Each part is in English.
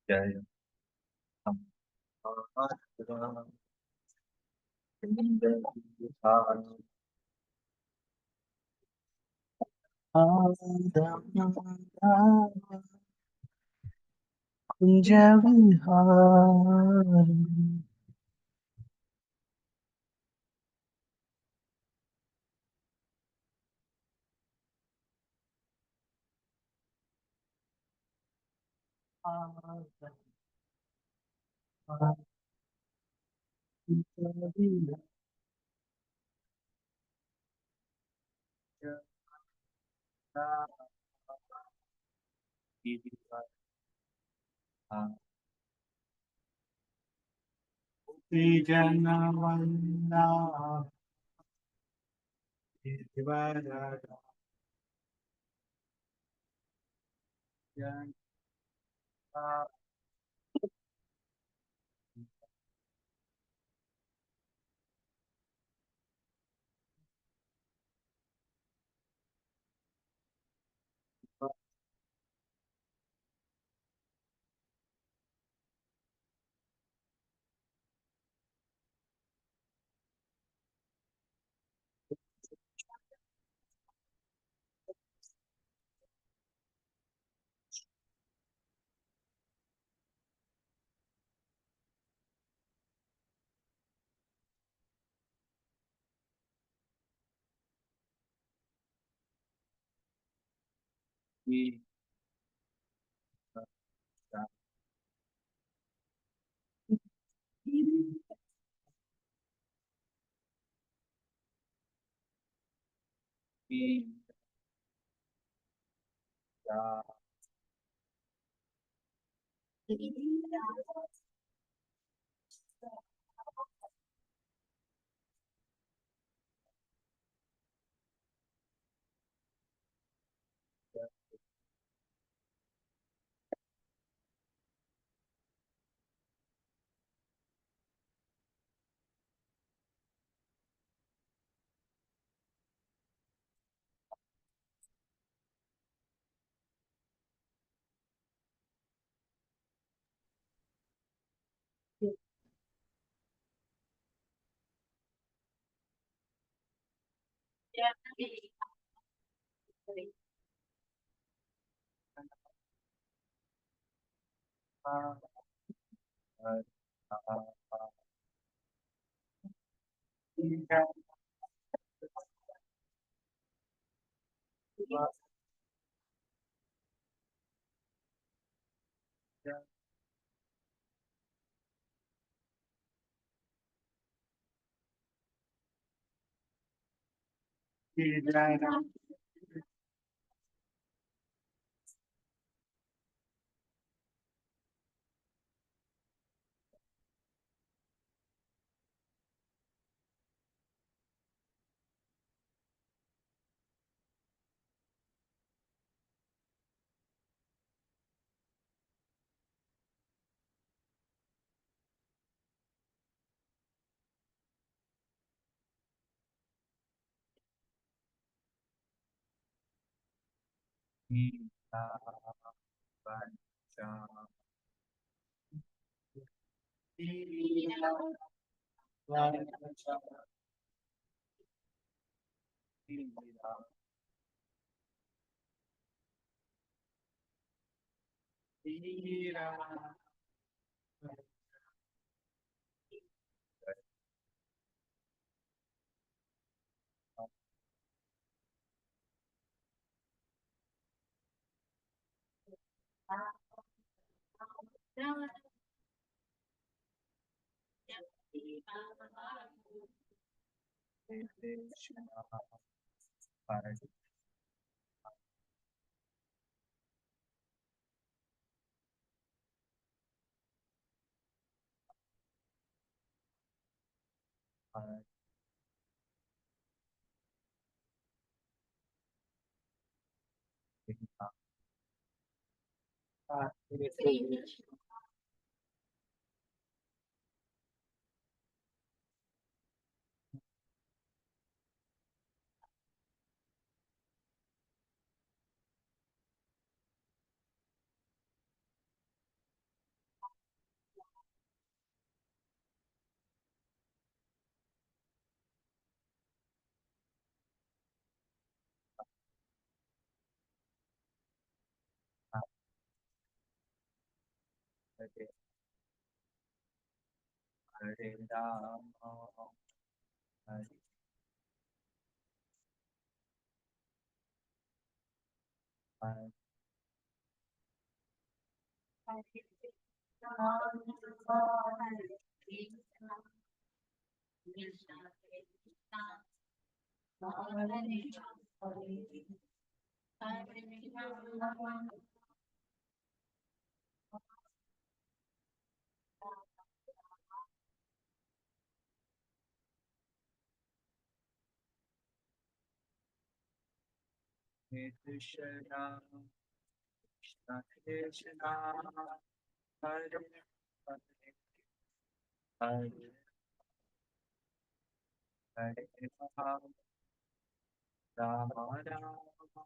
जय Kunj Vihar जनवन्ना Hare Krishna, Hare Krishna, Hare Hare Rama, Hare Hare Krishna, Krishna Krishna, Hare Hare, Hare Hare Rama, Rama Rama,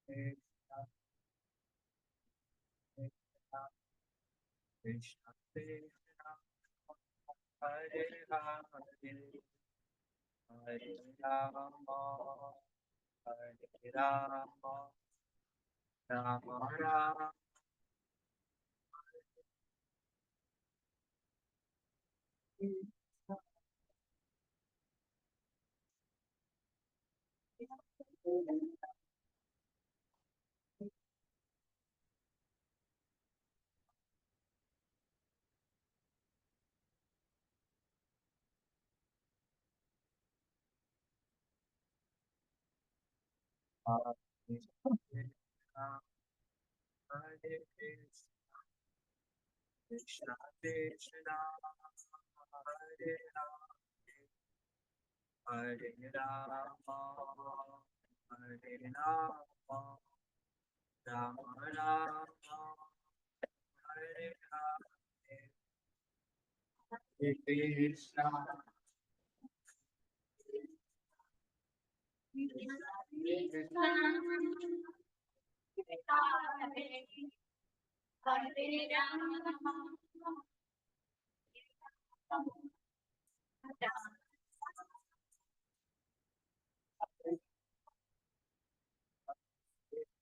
Hare Krishna, Krishna Krishna, Hare Hare, Hare Rama, Hare Rama, Rama Rama, Hare Krishna, Hare Krishna, Krishna Krishna, Hare Rama, Hare Rama, Hare Rama, Rama Rama, Hare Hare, Hare Krishna,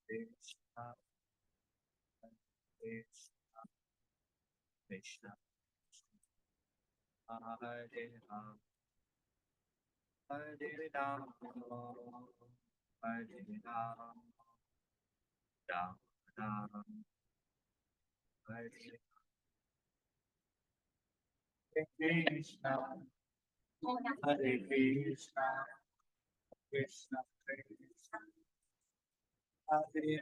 Krishna, Krishna, Krishna, Hare Rama, Hare Rama, Hare Rama, Rama Rama, Hare Krishna, Hare Krishna, Krishna Krishna, Hare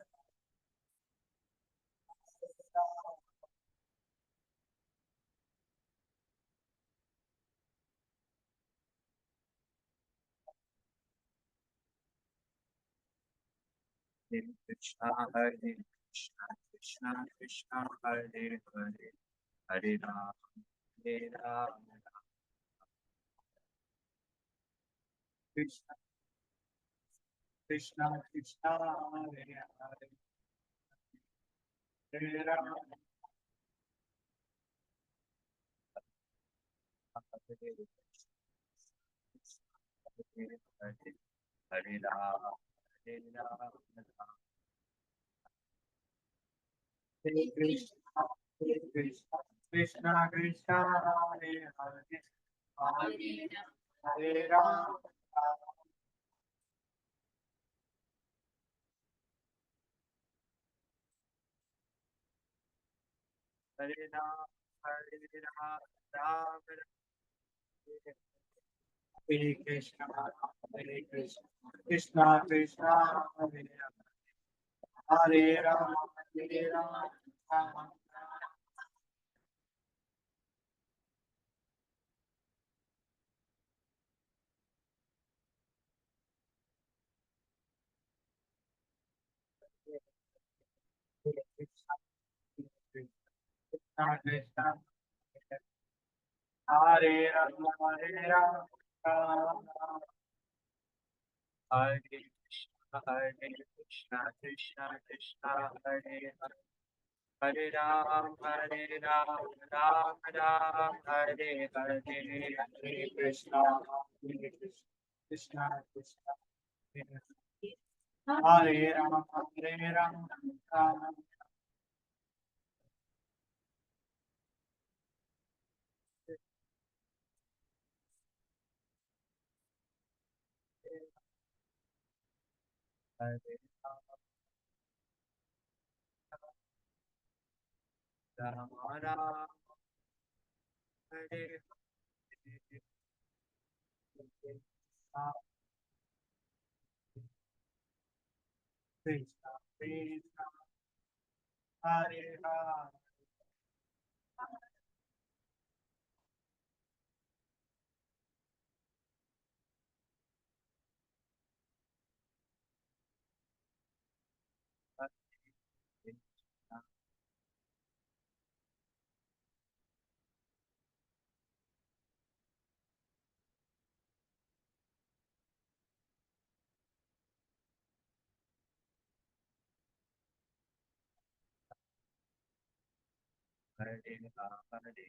Krishna, Hare Krishna, Krishna Krishna, Hare Hare, Hare Rama, Hare Rama, Krishna Krishna, Krishna Hare Hare, Hare Rama, Hare Hare, Hare Rama, Hare Rama, Hare Krishna, Hare Krishna, Krishna Krishna, Hare Hare, Hare Hare Rama, Hare Ram, Hare Ram, Ram Ram, Hare Krishna, Hare Krishna, Krishna Krishna, Hare Ram, Hare Ram, Ram Krishna Krishna, Hare Ram, Hare Ram, Ram Ram, Hare Krishna, Hare Krishna, Krishna Krishna, Hare Hare. Hare Ram, Hare Ram, Ram Ram, Hare Hare, Hare Krishna, Hare Krishna, Krishna Krishna, Hare Ram, Hare Ram, Ram Hare Ram, Ram Hare Krishna, Krishna Krishna, Hare Ram, Hare Krishna, Hare Ram, Hare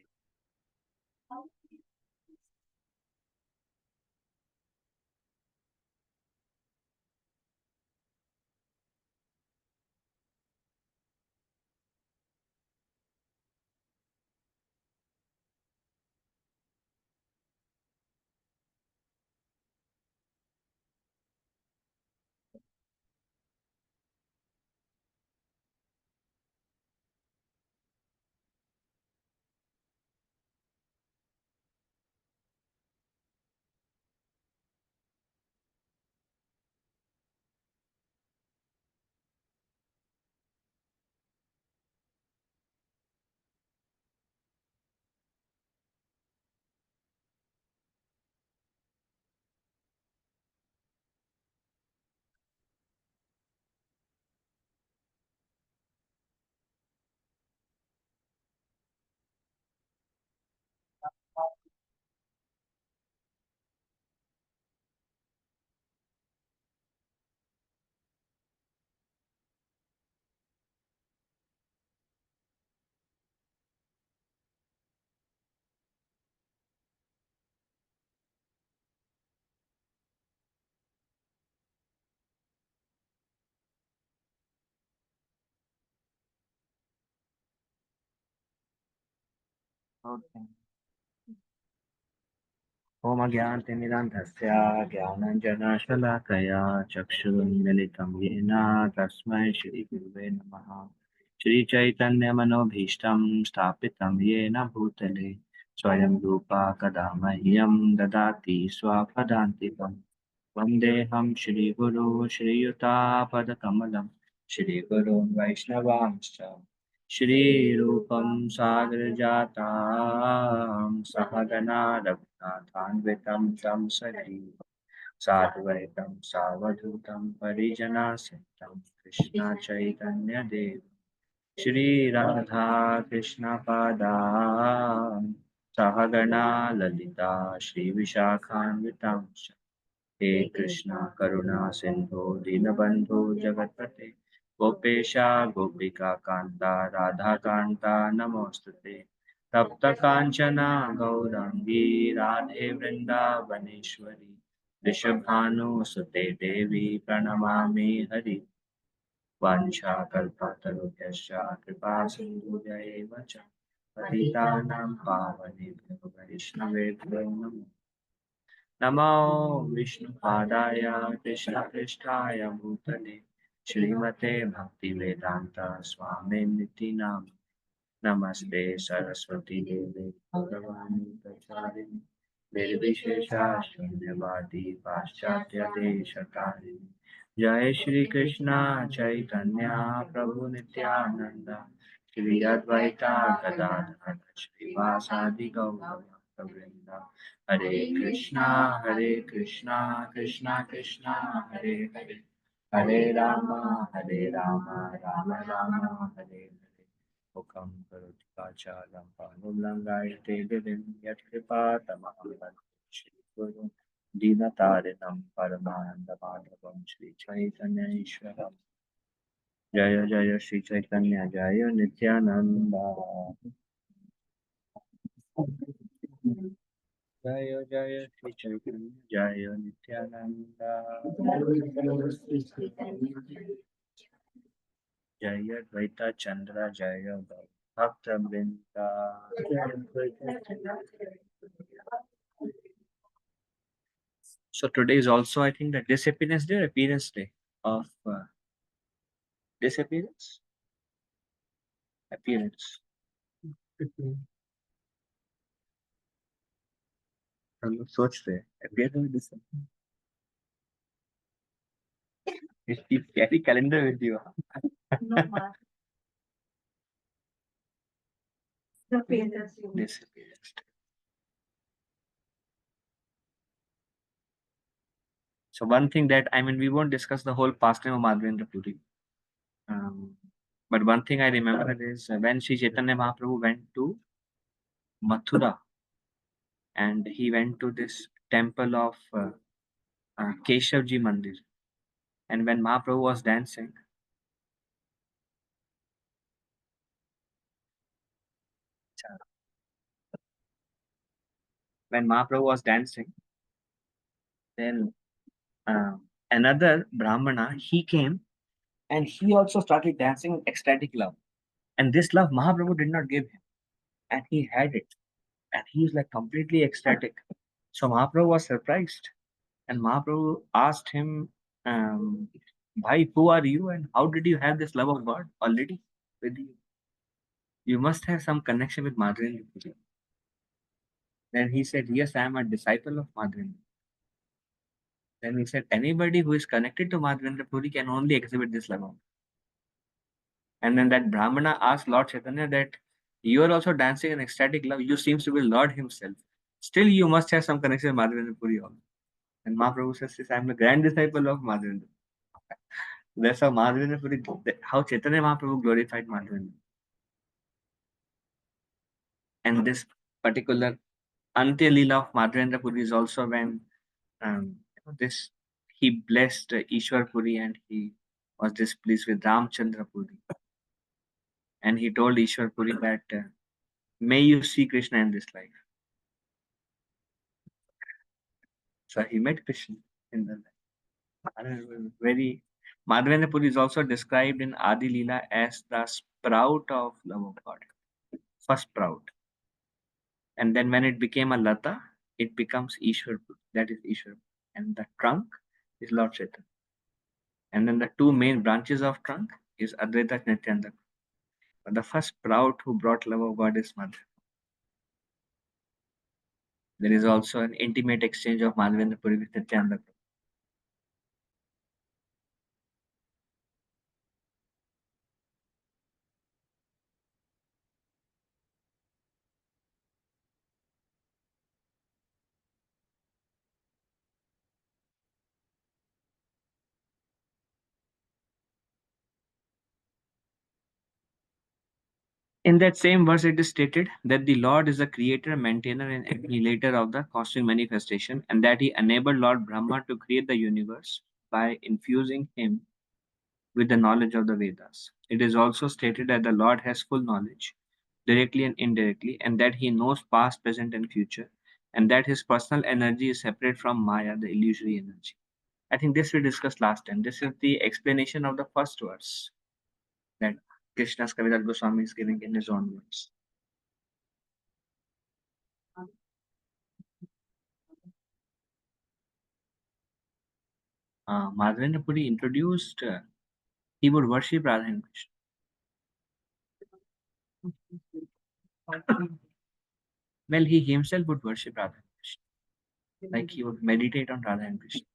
Ram. ॐ अज्ञानतिमिरान्धस्य ज्ञानाञ्जनशलाकया चक्षुरुन्मिलितं येन तस्मै श्रीगुरुवे नमः। श्रीचैतन्यमनोभीष्टं स्थापितं येन भूतले स्वयं रूपा कदा मह्यं ददाति स्वपदान्तिकम्। वन्देऽहं श्रीगुरो श्रीयुतापदकमलं श्रीगुरुं वैष्णवांश्च श्रीरूपं सागरजातां सहगना रघुनाथान्वितं तं सजीवं साद्वैतं सावधूतं परिजनासहितं कृष्ण चैतन्यदेव श्रीराधा कृष्णपादां सहगना ललिता श्रीविशाखान्वितांश्च हे कृष्णा करुणा सिंधु दीनबंधु जगतपते गोपेशा गोपिका कांता राधा कांता नमोस्तुते तप्त कांचना गौरांगी राधे वृंदावनेश्वरी वृषभानुसुते देवी प्रणमामि हरि वाञ्छाकल्पतरुभ्यश्च कृपा सिन्धुभ्यैव च पतितानां पावनेभ्यो वैष्णवेभ्यो नमो नमो विष्णुपादाय कृष्णपृष्ठाय भूतले श्रीमते भक्तिवेदान्त स्वामिनिति नाम नमस्ते सरस्वती देवे गौरवाणी प्रचारिणी निर्विशेषा शून्यवादी पाश्चात्य देशकारिणी जय श्री कृष्णा चैतन्य प्रभु नित्यानंद श्री अद्वैता गदाधर श्रीवासादि गौरवृंद हरे कृष्णा कृष्णा कृष्णा हरे हरे हरे रामा राम राम हरे हरे मुखं करोति वाचालं पानुल्लङ्घयते गिरिं यत्कृपातमहं वन्दे श्रीगुरुं दीनतारिणं परमानन्दमाधवं श्रीचैतन्येश्वरम् जय जय श्री चैतन्य जय नित्यानंद जय जय श्री चैतन्य जय नित्यानंद जय द्वैता चंद्र जय भक्त वृंदा So today is also, I think, the disappearance day or appearance day of disappearance? Appearance. हम लोग सोच रहे हैं appear में disappear. You carry calendar with you. Disappearance day. So one thing that, I mean, we won't discuss the whole pastime of Madhavendra Puri. But one thing I remember is when Sri Chaitanya Mahaprabhu went to Mathura and he went to this temple of Keshavji Mandir. And when Mahaprabhu was dancing, then another Brahmana, he came and he also started dancing with ecstatic love. And this love Mahaprabhu did not give him, and he had it. And he is like completely ecstatic. So Mahaprabhu was surprised. And Mahaprabhu asked him, Bhai, who are you and how did you have this love of God already with you? You must have some connection with Madhavendra Puri. Then he said, yes, I am a disciple of Madhavendra. Then he said, anybody who is connected to Madhavendra Puri can only exhibit this love. And then that Brahmana asked Lord Chaitanya that you are also dancing in ecstatic love. You seems to be Lord himself. Still, you must have some connection with Madhavendra Puri also. And Mahaprabhu says, yes, I am a grand disciple of Madhavendra. That's how Madhavendra Puri, how Chaitanya Mahaprabhu glorified Madhavendra. And this particular Antya Leela of Madhavendra Puri is also when this he blessed Ishwar Puri and he was displeased with Ramchandra Puri. And he told Ishwar Puri that may you see Krishna in this life. So he met Krishna in the life. Very Madhavendra Puri is also described in Adi Leela as the sprout of love of God. First sprout. And then when it became a lata, it becomes Ishwar Puri. That is Ishwar. And the trunk is Lord Chaitanya. And then the two main branches of trunk is Advaita Nityananda. But the first sprout who brought love of God is Madhva. There is also an intimate exchange of Madhavendra Puri with Nityananda. In that same verse, it is stated that the Lord is the creator, maintainer, and annihilator of the cosmic manifestation, and that he enabled Lord Brahma to create the universe by infusing him with the knowledge of the Vedas. It is also stated that the Lord has full knowledge, directly and indirectly, and that he knows past, present, and future, and that his personal energy is separate from Maya, the illusory energy. I think this we discussed last time. This is the explanation of the first verse that Krishna's Kaviraj Goswami is giving in his own words. Madhavendra Puri introduced, he would worship Radha and Krishna. Well, he himself would worship Radha and Krishna. Like he would meditate on Radha and Krishna.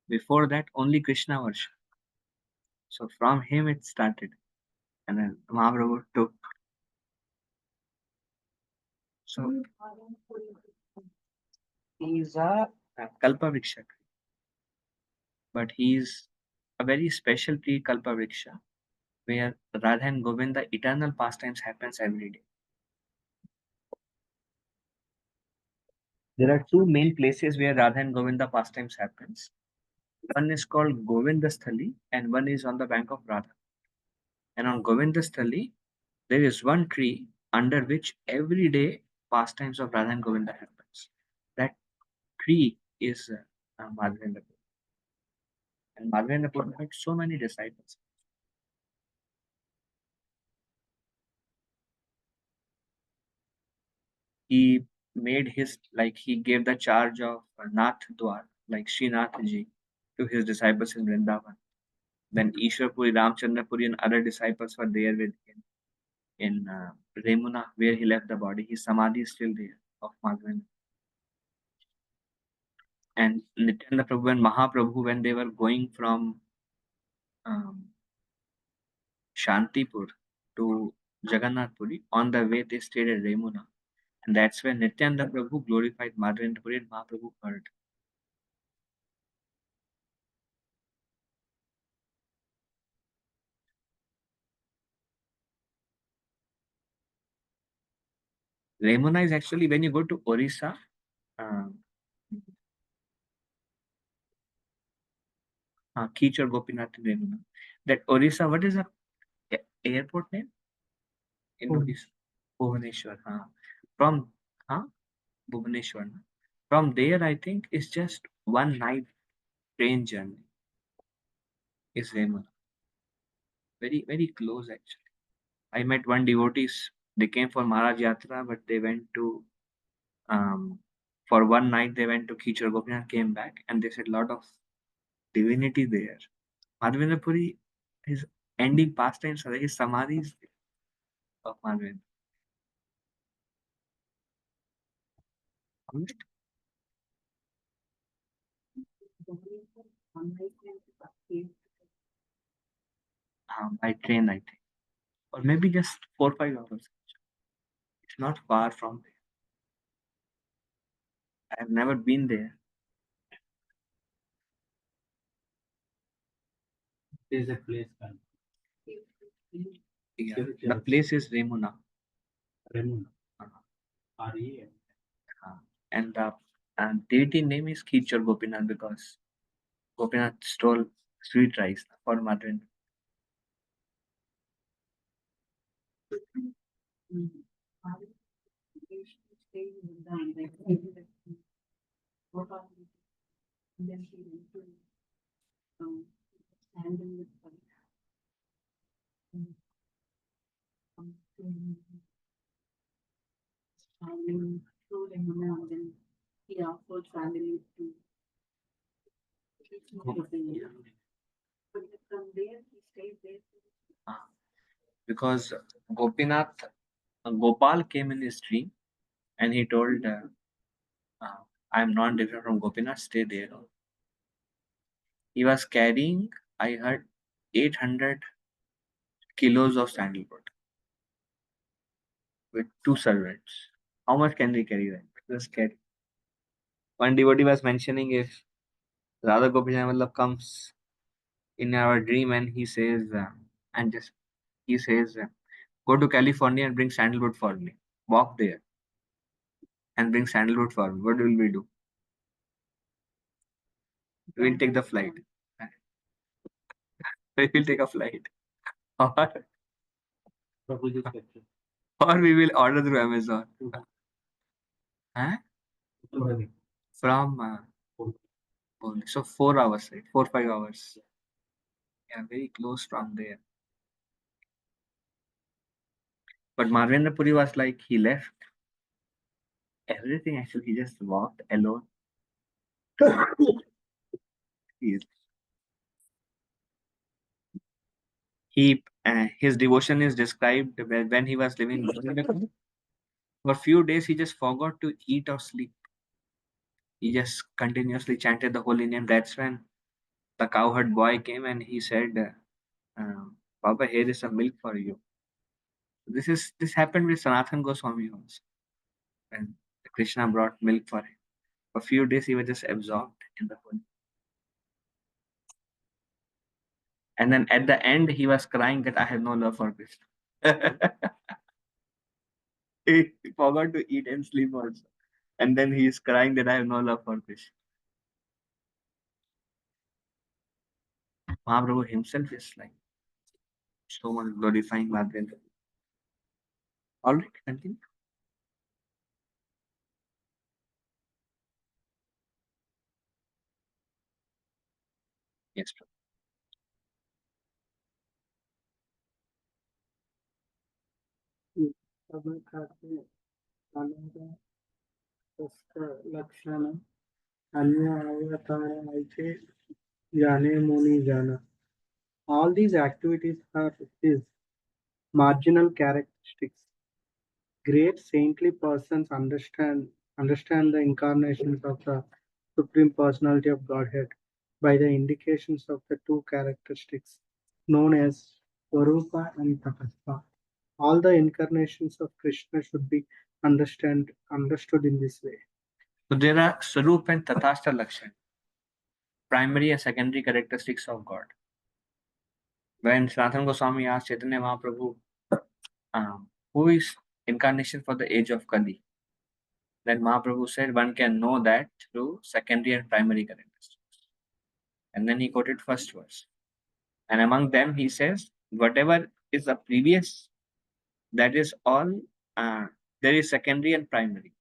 Before that, only Krishna worship. So from him it started. And then Mahaprabhu took. So he's a Kalpa Vriksha, but he's a very special tree Kalpa Vriksha where Radha and Govinda eternal pastimes happens every day. There are two main places where Radha and Govinda pastimes happens. One is called Govindasthali and one is on the bank of Radha. And on Govindasthali, there is one tree under which every day pastimes of Radha and Govinda happens. That tree is Madhavendra. And Madhavendra had so many disciples. He made his, like he gave the charge of Nath Dwar, like Srinath ji, to his disciples in Vrindavan. Then Ishwar Puri, Ramchandra Puri, and other disciples were there with him in Remuna, where he left the body. His samadhi is still there of Madhavendra. And Nityananda Prabhu and Mahaprabhu, when they were going from um, Shantipur to Jagannath Puri, on the way they stayed at Remuna. And that's when Nityananda Prabhu glorified Madhavendra Puri and Mahaprabhu heard. Remuna is actually when you go to Orissa, um, Keech or Gopinath in Remuna. That Orissa, what is the airport name in Orissa? Bhubaneswar. From Bhubaneswar. From there, I think it's just one night train journey. Is Remuna. Very, very close actually. I met one devotees. They came for Maharaj Yatra, but they went to for one night they went to Kichar Gopinath, came back, and they said lot of divinity there. Madhavendra Puri, his ending pastimes are his samadhis of Madhavendra. By train, I think, or maybe just 4 5 hours. It's not far from there. I have never been there. There's a place. Yeah, the place is Remuna. Remuna. R-E-M. And the deity name is Kichar Gopinath because Gopinath stole sweet rice for Madhavendra. Ah, because Gopinath, Gopal came in his dream and he told, I am not different from Gopinath, stay there. He was carrying, I heard, 800 kilos of sandalwood with two servants. How much can they carry that? Just carry. One devotee was mentioning if Radha Gopinath comes in our dream and he says, and just he says, go to California and bring sandalwood for me. Walk there and bring sandalwood for me. What will we do? We'll take the flight. We will take a flight. Or, or we will order through Amazon. Huh? From Pune. So 4 hours, right? 4 5 hours. Yeah, very close from there. But Marvendra Puri was like he left everything actually. He just walked alone. He his devotion is described when he was living in Govinda. For a few days, he just forgot to eat or sleep. He just continuously chanted the holy name. That's when the cowherd boy came and he said, Baba, here is some milk for you. This happened with Sanatan Goswami also. When Krishna brought milk for him. For a few days he was just absorbed in the holy. And then at the end he was crying that I have no love for Krishna. He forgot to eat and sleep also. And then he is crying that I have no love for Krishna. Mahaprabhu himself is like so much glorifying Madhya. All right, continue. Yes, प्रभु लक्षण अन्य अवतार అయితే जाने मुनि जाना. All these activities are his marginal characteristics. Great saintly persons understand the incarnations of the Supreme Personality of Godhead by the indications of the two characteristics known as Swarupa and Tapasya. All the incarnations of Krishna should be understood in this way. so there are Sarup and Tatastha Lakshan, primary and secondary characteristics of God. When Sanatana Goswami asked Chaitanya Mahaprabhu, who is incarnation for the age of Kali? Then Mahaprabhu said one can know that through secondary and primary characteristics. And then he quoted first verse. And among them he says, whatever is the previous, that is all, there is secondary and primary.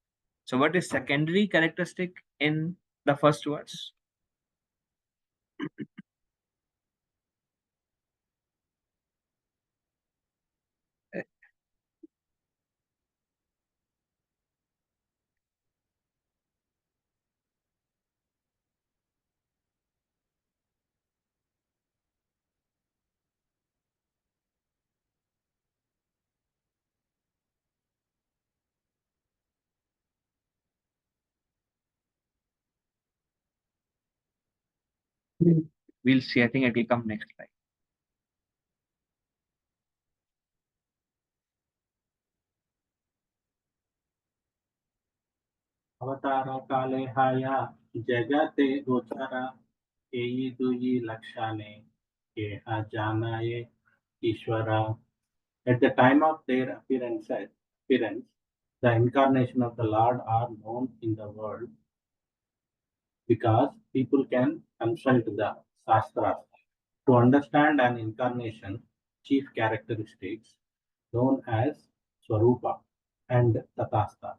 So what is secondary characteristic in the first verse? We'll see. I think it will come next slide. अवतार काले हाया जगते गोचरा एयी दुयी लक्षाने केहा जानाये ईश्वरा. At the time of their appearance, the incarnation of the Lord are known in the world because people can consult the Shastras to understand an incarnation chief characteristics known as Swarupa and Tatastha.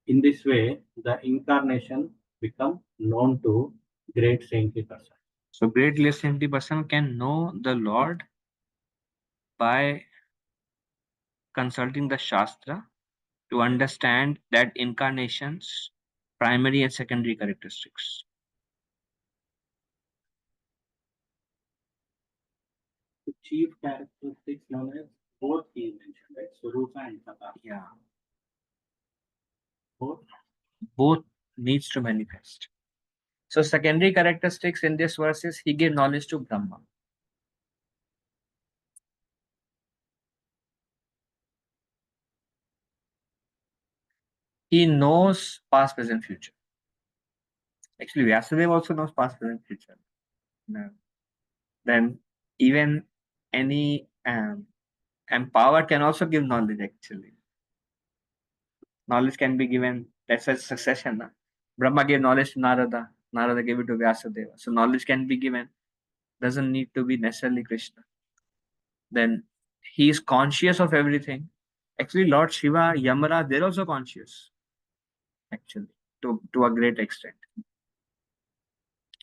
In this way, the incarnation become known to great saintly person. So great saintly person can know the Lord by consulting the Shastra to understand that incarnation's primary and secondary characteristics. The chief characteristics known as both he mentioned, right? Swarupa and Tatastha. Yeah, Both. both needs to manifest. So secondary characteristics in this verse is he gave knowledge to Brahma. He knows past, present, future. Actually, Vyasadeva also knows past, present, future. No. Then even any empowered can also give knowledge actually. Knowledge can be given, that's a succession. Na? Brahma gave knowledge to Narada, Narada gave it to Vyasadeva. So knowledge can be given, doesn't need to be necessarily Krishna. Then he is conscious of everything. Actually, Lord Shiva, Yamara, they're also conscious, actually, to a great extent.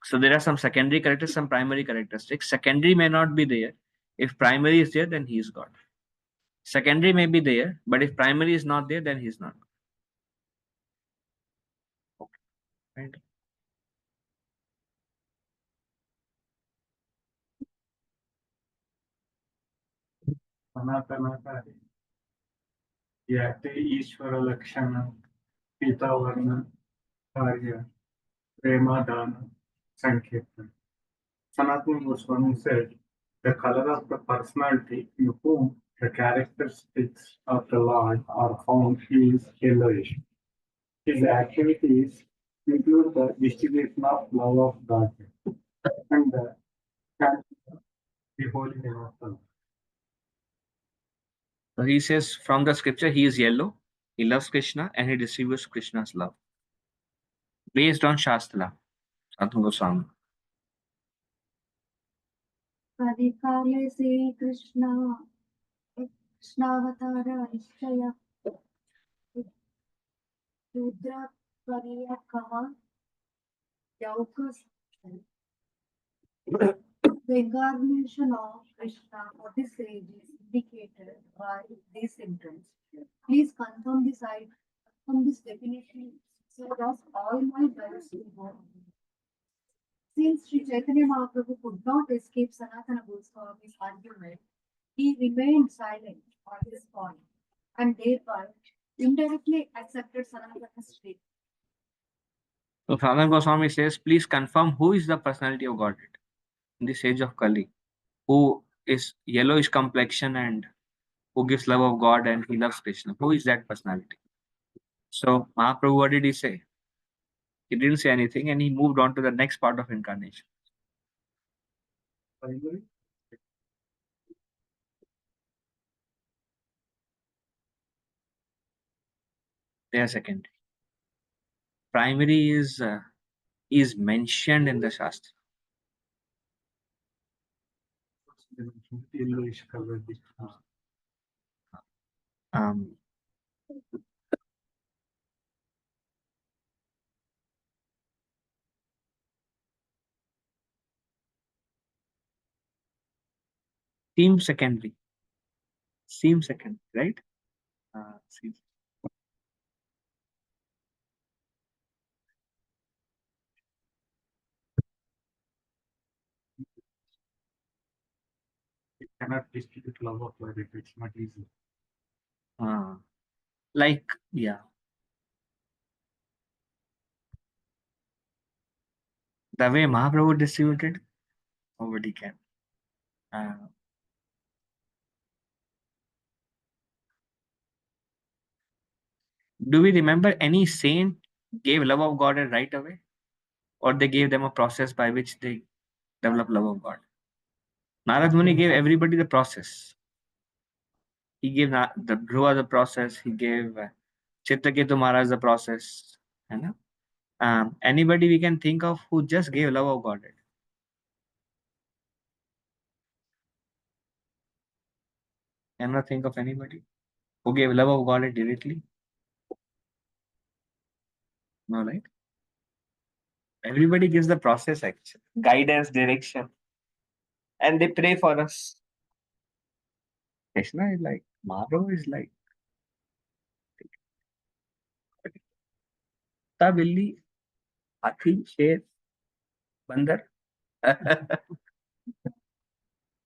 So there are some secondary characteristics, some primary characteristics. Secondary may not be there. If primary is there, then he is God. Secondary may be there, but if primary is not there, then he is not God. Okay. Right. याते ईश्वर लक्षण पीतावर्ण कार्य Premadana Sankirtan. Sanatana Goswami said, the color of the personality in whom the characteristics of the Lord are found is yellowish. His activities include the distribution of love of God and the holy name of the Lord. So he says from the scripture, he is yellow, he loves Krishna, and he distributes Krishna's love. Based on Shastra, Sanatana Goswami. कलिकाले Shrikrishna कृष्णावतार निश्चय रुद्रपर्यकः यौकस्. The incarnation of Krishna for this age is indicated by this sentence. Please confirm this definition so that all my doubts will go away. Since Sri Chaitanya Mahaprabhu could not escape Sanatana Goswami's argument, he remained silent on this point and thereby indirectly accepted Sanatana's statement. So Sanatana Goswami says, please confirm who is the personality of Godhead in this age of Kali, who is yellowish complexion and who gives love of God and he loves Krishna. Who is that personality? So Mahaprabhu, what did he say? He didn't say anything and he moved on to the next part of incarnation. Finally, They are secondary. Primary is mentioned in the Shastra. they mentioned yellowish colored. Um, seems secondary. Seems secondary, right? Seems. It cannot distribute love of God if it's not easy. Like, yeah. The way Mahaprabhu distributed, nobody can. Do we remember any saint gave love of God right away? Or they gave them a process by which they develop love of God? Narad Muni gave everybody the process. He gave the Dhruva the process. He gave Chitraketu Maharaj the process. You know? Anybody we can think of who just gave love of God? Cannot think of anybody who gave love of God directly. No, right? Everybody gives the process, actually, guidance, direction, and they pray for us. Krishna is like, Mahaprabhu is like, कुत्ता बिल्ली हाथी शेर बंदर.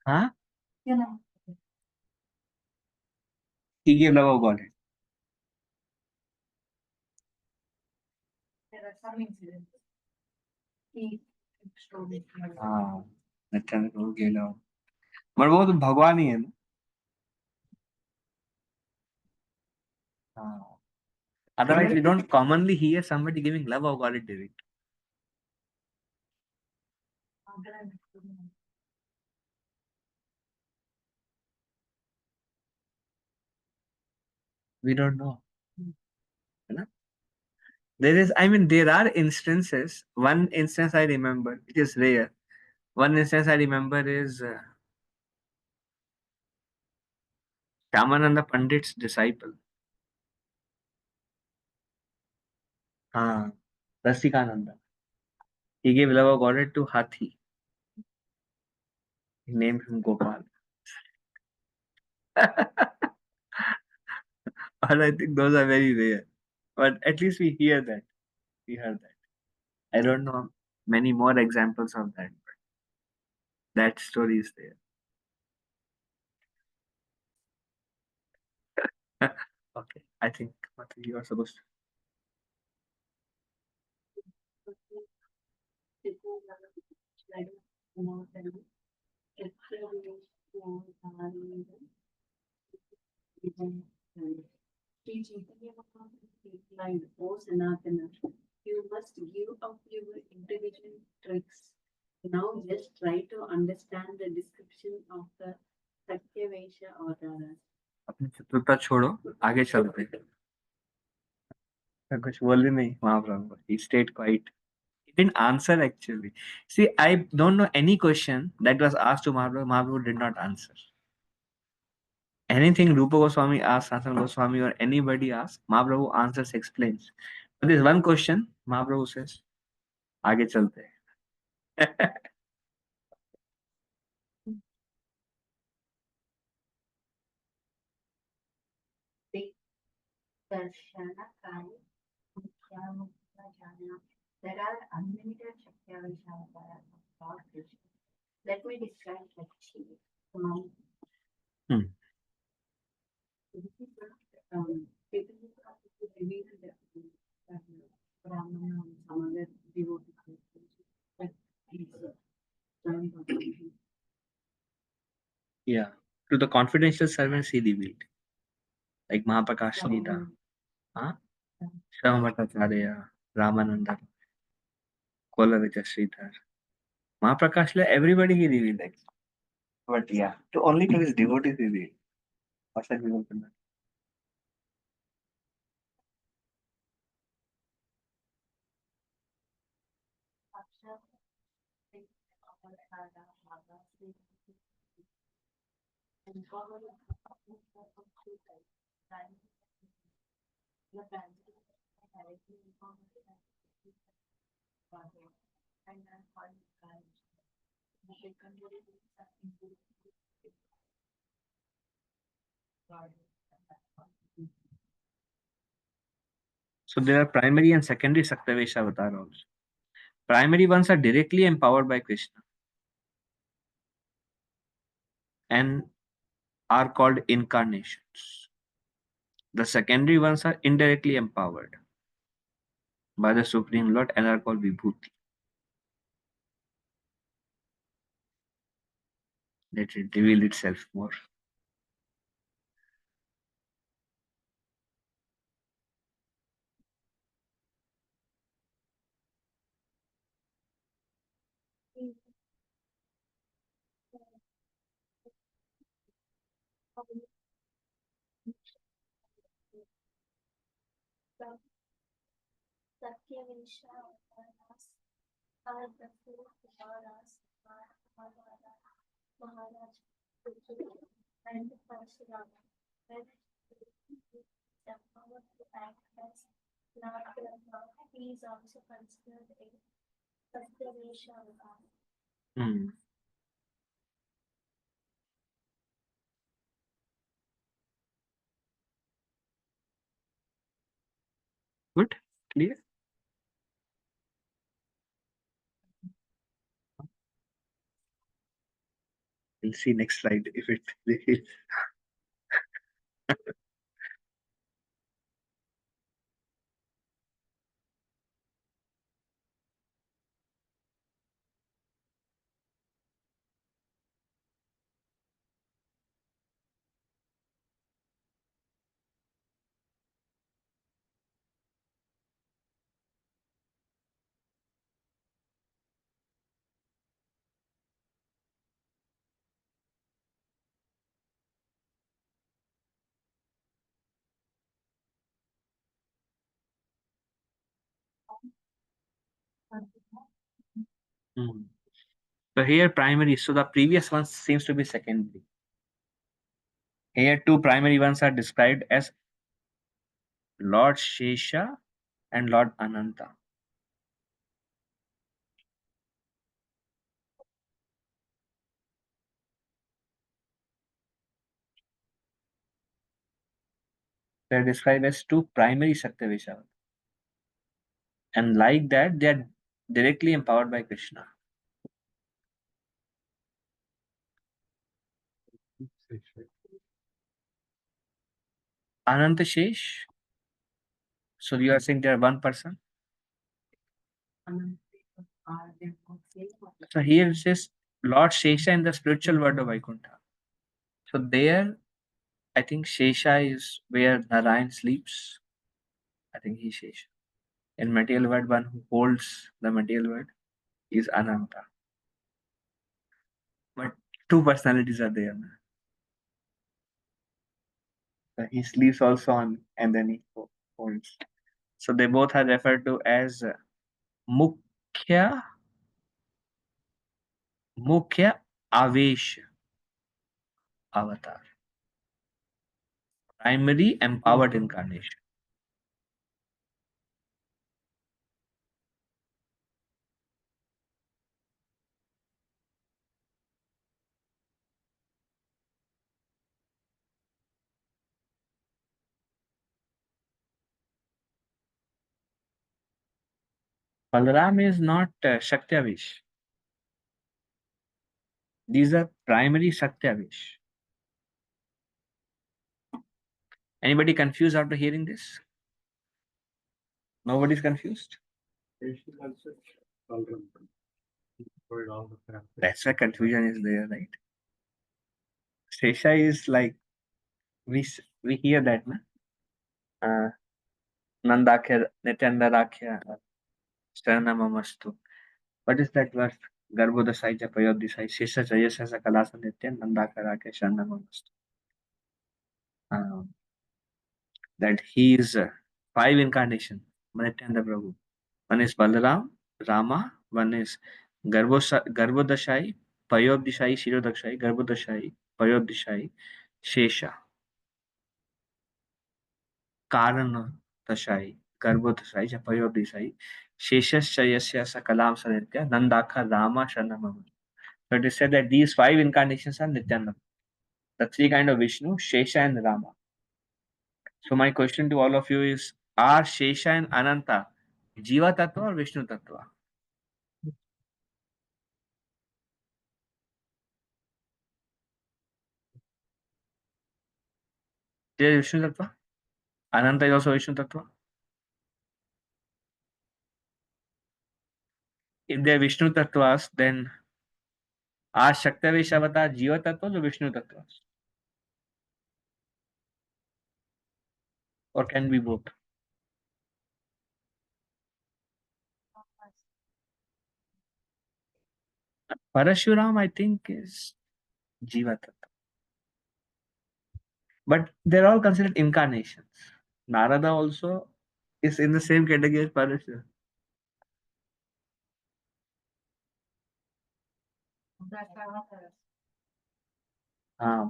हाँ, You know, he gave love of God. there are some incidents. He showed it. हाँ, नित्यानंद प्रभु gave love. पर वो तो भगवान ही है ना. हाँ. Otherwise, we don't commonly hear somebody giving love of God directly. We don't know. है ना? There is, I mean, there are instances. One instance I remember, it is rare. One instance I remember is Shyamananda Pandit's disciple. Rasikananda. He gave love of God to Hathi. He named him Gopal. And I think those are very rare. But at least we hear that. We heard that. I don't know many more examples of that, but that story is there. Okay, I think what you are supposed to. Sri Chaitanya Mahaprabhu replied, O Sanatana, you must give up your intelligent tricks. Now just try to understand the description of the Satyavesha avatars. अपनी चतुरता छोड़ो, आगे चलते हैं। मैं कुछ बोल ही नहीं महाप्रभु. He stayed quiet. He didn't answer actually. See, I don't know any question that was asked to Mahaprabhu. Mahaprabhu did not answer. Anything Rupa Goswami asks, Sanatana Goswami, or anybody asks, Mahaprabhu answers, explains. But there's one question, Mahaprabhu says, आगे चलते हैं. There are unlimited Satyavesha avatars of Lord Krishna. Let me describe the chief among Hmm. people who reveal the Brahmana and some other devotees. But he's joined with them. Yeah. To the confidential servants he revealed. Like Mahaprakash Nida, huh? Shama Bhattacharya, Ramananda, Kolavita Sridhar. Mahaprakash, everybody he revealed actually. But yeah, to only to his devotees he revealed. What's that we will do? So there are primary and secondary Saktavesha avatar also. Primary ones are directly empowered by Krishna and are called incarnations. The secondary ones are indirectly empowered by the Supreme Lord and are called Vibhuti. Let it reveal itself more. Satyavesha avatars are the four Kumaras, Maharaj Prithvi, and Parshurama. When the power to act as Lord Brahma, he is also considered a Satyavesha avatar. Hmm. Good? Clear? We'll see next slide if it reveals. Hmm. So here primary, so the previous one seems to be secondary. Here two primary ones are described as Lord Shesha and Lord Ananta. They're described as two primary Satyavesha. And like that, they are directly empowered by Krishna. Ananta Shesh. So you are saying they are one person. So here it says Lord Shesha in the spiritual world of Vaikuntha. So there, I think Shesha is where Narayan sleeps. I think he's Shesha. In material world, one who holds the material world is Ananta. But two personalities are there. So he sleeps also on, and then he holds. So they both are referred to as Mukhya, Mukhya Avesh Avatar. Primary empowered incarnation. Balaram is not Shaktiavesh. These are primary Shaktiavesh. Anybody confused after hearing this? Nobody's confused? That's why confusion is there, right? Shesha is like, we hear that, na? Nandakhya, Nityandarakhya, Sharanamamastu. What is that verse? Garbhodasai Japayodisai, Shesha Jayasa Sakalasa Nitya, Nandakhya Sharanamamastu. That he is five incarnation, Nityananda Prabhu. One is Balaram, Rama, one is Garbhodashai, Payodishai, Shirodakshai, Garbhodashai, Payodishai, Shesha, Karanadashai, Garbhodashai, Payodishai, Sheshashayasya Sakalam Sanitya, Nandakha Rama Shanamam. So it is said that these five incarnations are Nityananda. The three kind of Vishnu, Shesha and Rama. So my question to all of you is, are Shesha and Ananta Jiva Tattva or Vishnu Tattva? They are Vishnu Tattva? Ananta is also Vishnu Tattva? If they are Vishnu Tattvas, then are Shaktavesh Avatar Jiva Tattvas or Vishnu Tattvas? Or can be both? Parashuram, I think, is Jiva Tattva. But they're all considered incarnations. Narada also is in the same category as Parashuram.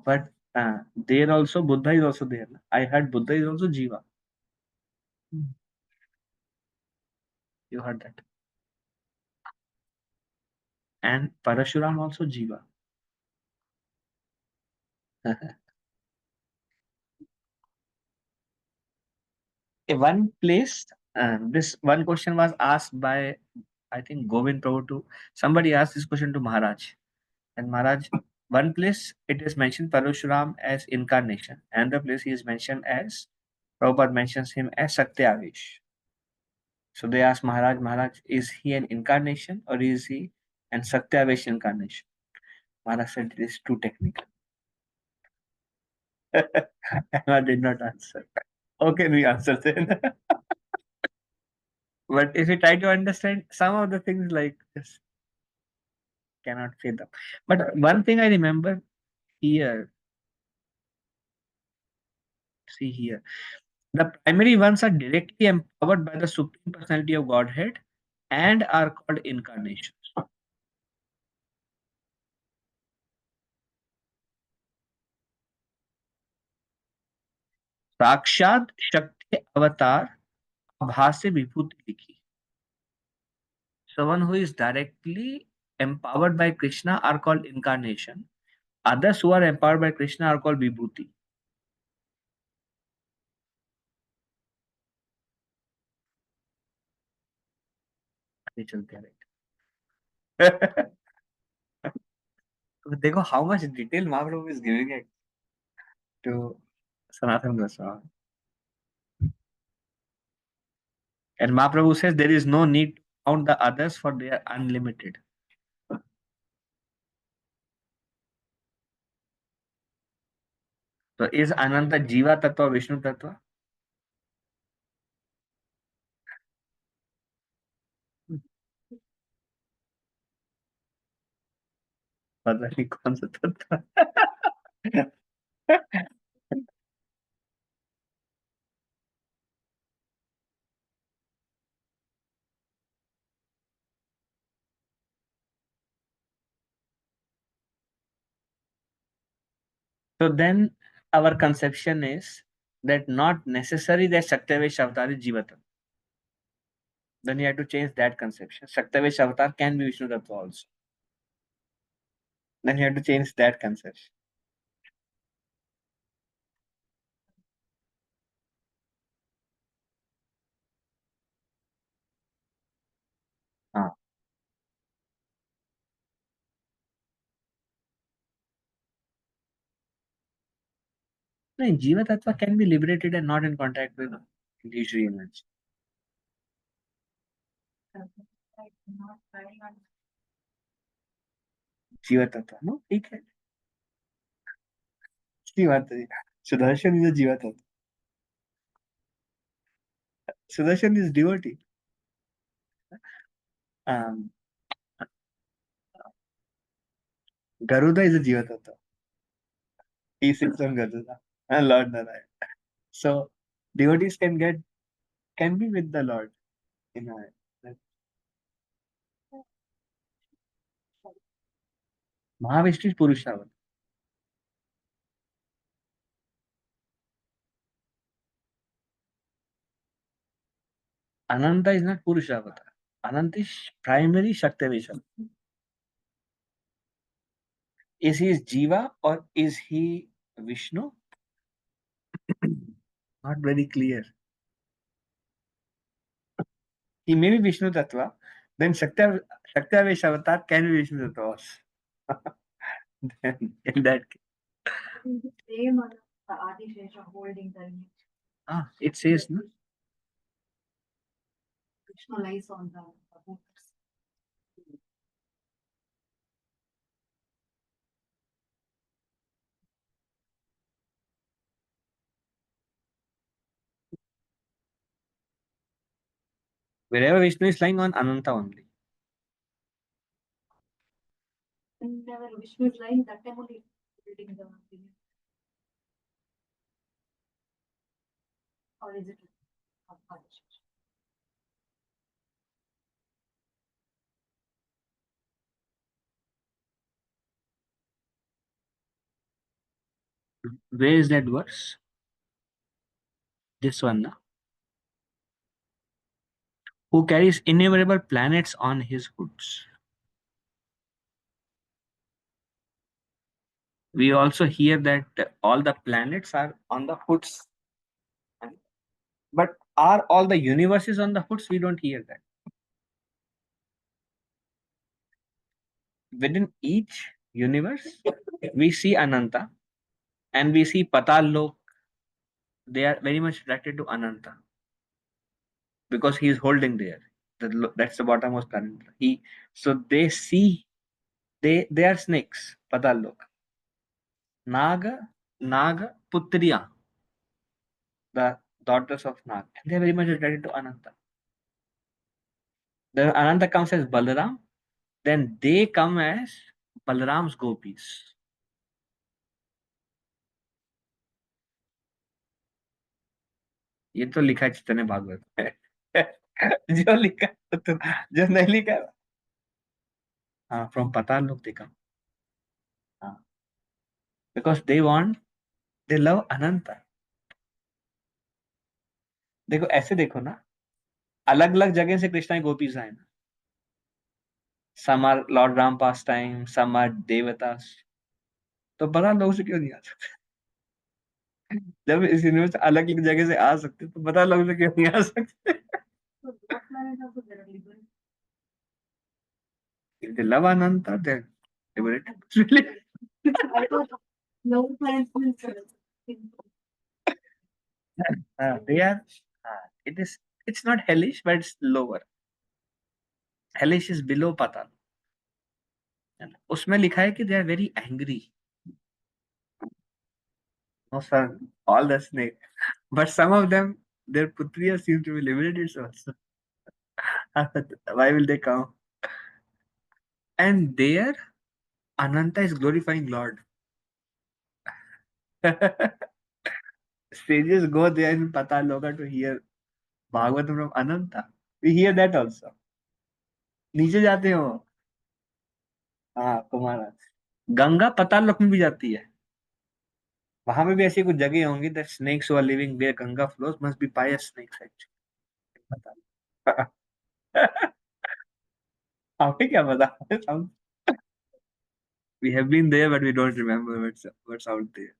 But there also, Buddha is also there. I heard Buddha is also Jiva. You heard that. And Parashuram also Jiva. One place, this one question was asked by, I think, Govind Prabhu to somebody asked this question to Maharaj. And Maharaj, one place it is mentioned Parashuram as incarnation, and the place he is mentioned as, Prabhupada mentions him as Satyavish. So they asked Maharaj, is he an incarnation or is he an Satyavish incarnation? Maharaj said it is too technical. I did not answer. Okay, we answer then. But if you try to understand some of the things like this, cannot say them. But one thing I remember here, see here, the primary ones are directly empowered by the Supreme Personality of Godhead and are called incarnations. साक्षात शक्ति अवतार भाष्य विभूति लिखी. Someone who is directly empowered by Krishna are called incarnation. Others who are empowered by Krishna are called vibhuti. आगे चलते हैं. देखो how much detail Mahaprabhu is giving it to Sanatana Goswami. And Mahaprabhu says there is no need to count the others for they are unlimited. So is Ananta Jiva Tattva or Vishnu Tattva? पता नहीं कौन सा तत्व. So then our conception is that not necessary that Saktavesh Avatar is Jiva Tattva. Then you have to change that conception. Saktavesh Avatar can be Vishnu Tattva also. Then you have to change that conception. हाँ. नहीं, Jiva Tattva can be liberated and not in contact with illusory energy. Not very much. Jiva Tattva, no, ठीक है. इसकी बात है. Sudarshan is a Jiva Tattva. Sudarshan is devotee. Um, Garuda is a Jiva Tattva. He sits on Garuda and Lord Narayan. So devotees can be with the Lord in a. Mahavishnu is Purusha. Ananta is not Purusha avatar. Ananta is primary Shaktavesh. Is he Jiva or is he Vishnu? Not very clear. He may be Vishnu Tattva, then Shaktavesh avatar can be Vishnu Tattva also. Then in that case. Same on the Adishesha holding the image. It says no. Krishna lies on the boots. Wherever Vishnu is lying on Ananta only. Whenever Vishnu is lying, that time only holding the image. Or is it of Adishesha? Where is that verse? This one, no? Who carries innumerable planets on his hoods. We also hear that all the planets are on the hoods. But are all the universes on the hoods? We don't hear that. Within each universe, we see Ananta and we see Patal Lok. They are very much attracted to Ananta because he is holding there. That's the bottommost planet. So they see they are snakes. Patal Lok. Naga Putriya, the daughters of Nag. They are very much attracted to Ananta. The Ananta comes as Balaram, then they come as Balaram's gopis. ये तो लिखा है चैतन्य भागवत में. जो लिखा है तो जो नहीं लिखा है. हाँ, from Patal Lok they come. हाँ, because they love Ananta. देखो ऐसे देखो ना, अलग अलग जगह से कृष्णा की गोपीज आए ना. Some are Lord Ram pastime, some are devatas. तो पता लोग से क्यों नहीं आ सकते? जब इस यूनिवर्स अलग अलग जगह से आ सकते तो पता लोग से क्यों नहीं आ सकते? So what planet also there are liberated? If they love Ananta, they're liberated. Really? I thought no planets means They are. It is it's not hellish, but it's lower. Hellish is below patal. उसमें लिखा है कि they are very angry. No, sir, all the snake. But some of them, their putriya seem to be liberated also. Why will they come? And there, Ananta is glorifying Lord. Sages go there in Pataloka to hear Bhagavatam from Ananta. We hear that also. नीचे जाते हो हाँ कुमारा गंगा पताल लोक में भी जाती है वहां में भी ऐसी कुछ जगह होंगी that snakes are living there Ganga flows must be pious snakes actually हमें क्या पता हम we have been there but we don't remember what's out there.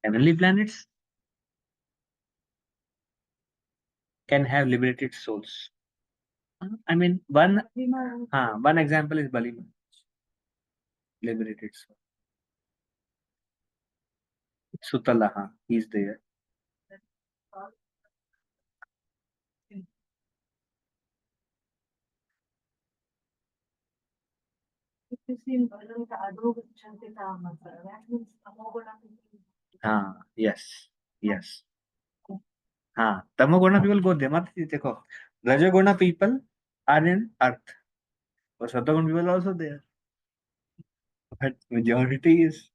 Heavenly planets can have liberated souls. I mean, one example is Balima, liberated soul. Sutala, he's there. If you see in Bhagavad Gita, Adogachanti Tamasa, that means Tamoguna Yes, yes. Tamoguna people go there. Mataji, देखो, Rajoguna people are in earth. Or Satoguna people are also there. But majority is,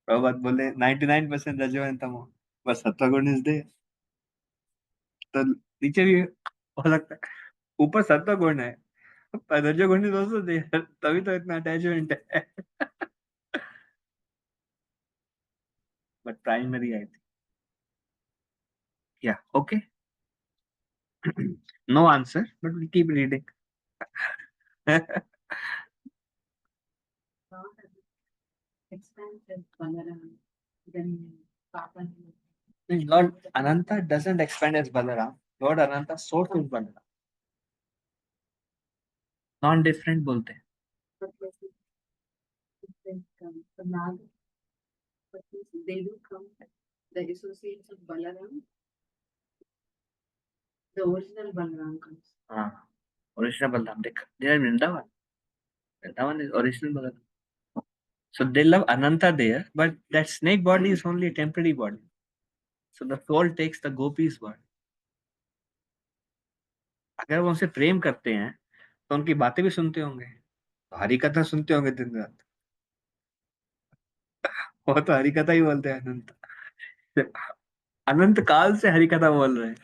Prabhupada बोले 99% Rajo and Tamo. But Satoguna is there. तो नीचे भी हो सकता है ऊपर सत्वगुण है पर रजोगुण is also there. तभी तो इतना अटैचमेंट है but primary I think. Yeah, okay. No answer, but we'll keep reading. expansion, Balaram, then Papa. Lord Ananta doesn't expand as Balaram. Lord Ananta source is Balaram. Non-different बोलते हैं. But the Nag, but they do come, the associates of Balaram, the original Balaram comes. Original Balaram. They are Vrindavan. Vrindavan is original Balaram. So they love Ananta there, but that snake body is only a temporary body. So the soul takes the gopi's body. अगर वो उनसे प्रेम करते हैं तो उनकी बातें भी सुनते होंगे तो हरि कथा सुनते होंगे दिन रात वो तो हरि कथा ही बोलते हैं अनंत अनंत काल से हरि कथा बोल रहे हैं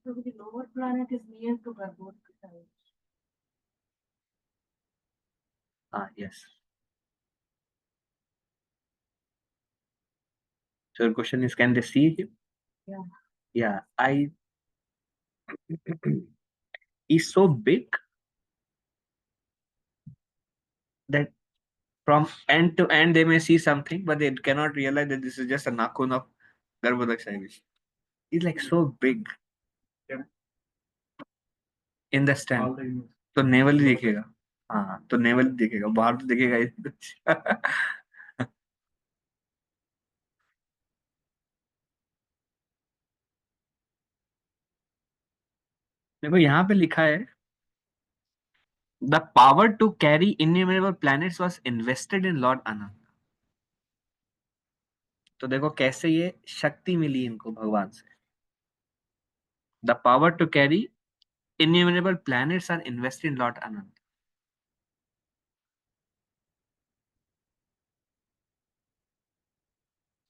So the lower planet is near to Garbhoda. yes. So the question is, can they see him? Yeah. He's so big that from end to end they may see something, but they cannot realize that this is just a nakun of Garbhodakshaya. He's like so big. In the stand. तो naval ही दिखेगा हाँ तो naval ही दिखेगा बाहर तो दिखेगा ही कुछ देखो यहाँ पे लिखा है the power to carry innumerable planets was invested in Lord Ananta तो देखो कैसे ये शक्ति मिली इनको भगवान से the power to carry innumerable planets are invested in Lord Ananta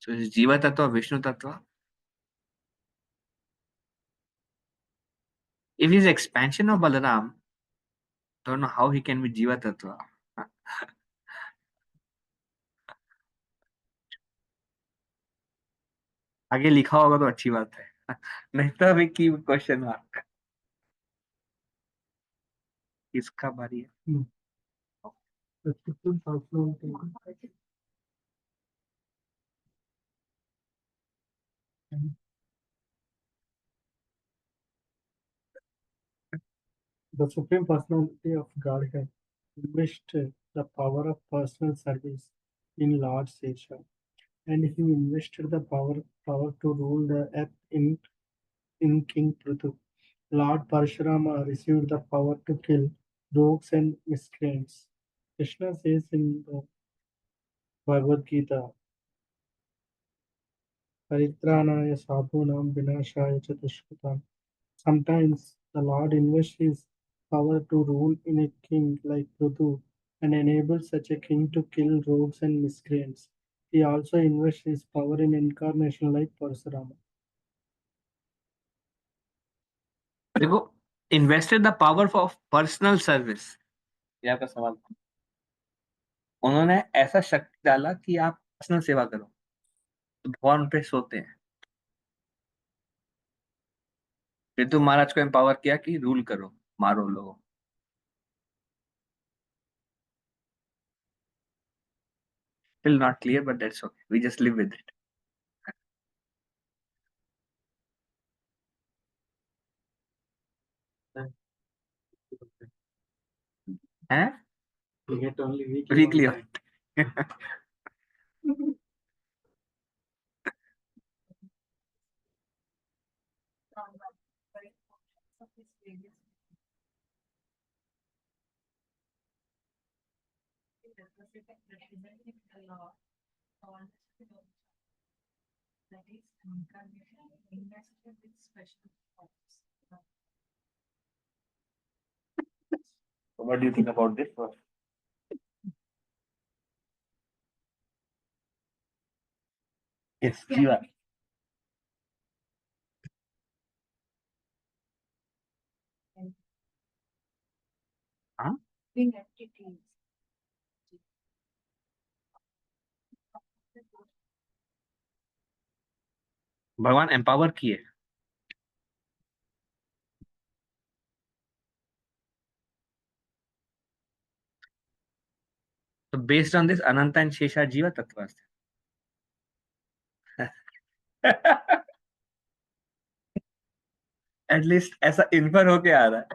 so जीवा तत्व विष्णु तत्व if he is expansion of Balaram don't know how he can be जीवा तत्व आगे लिखा होगा तो अच्छी बात है नहीं तो अभी की क्वेश्चन मार्क किसका बारी है The Supreme Personality of Godhead invested the power of personal service in Lord Sesha, and he invested the power to rule the earth in King Prithu. Lord Parshurama received the power to kill rogues and miscreants. Krishna says in the Bhagavad Gita, Paritranaya sadhunam vinashaya cha dushkritam. Sometimes the Lord invests his power to rule in a king like Prithu and enables such a king to kill rogues and miscreants. He also invests his power in incarnation like Parshurama. देखो, invested the power of personal service, ये आपका सवाल था। उन्होंने ऐसा शक्ति डाला कि आप पर्सनल सेवा करो, तो भगवान उन पे सोते हैं। फिर तो महाराज को एम्पावर किया कि रूल करो, मारो लोगों। Still not clear, but that's okay. We just live with it. हैं? We get only weekly Weekly one time. audit. From the very functions of these various representing the law called that is incarnation invested with special powers. What do you think about this one? Yes, Jiva. Huh? Being entities. भगवान empower किए। So based on this, Ananta and Shesha Jiva Tattvas. At least ऐसा infer होके आ रहा है।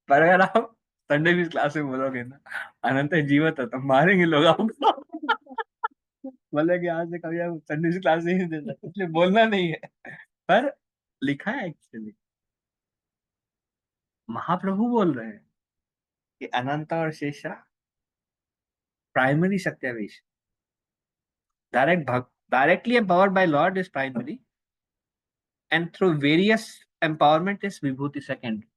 पर अगर आप Sunday की क्लास में बोलोगे ना अनंत जीवित है तो मारेंगे लोग आपको। बोले कि आज से कभी आप संडे की क्लास नहीं दे सकते, इसलिए बोलना नहीं है। पर लिखा है एक्चुअली, महाप्रभु बोल रहे हैं कि अनंत और शेषा primary सत्यावेश, directly empowered by Lord is primary, and through various empowerment is Vibhuti secondary.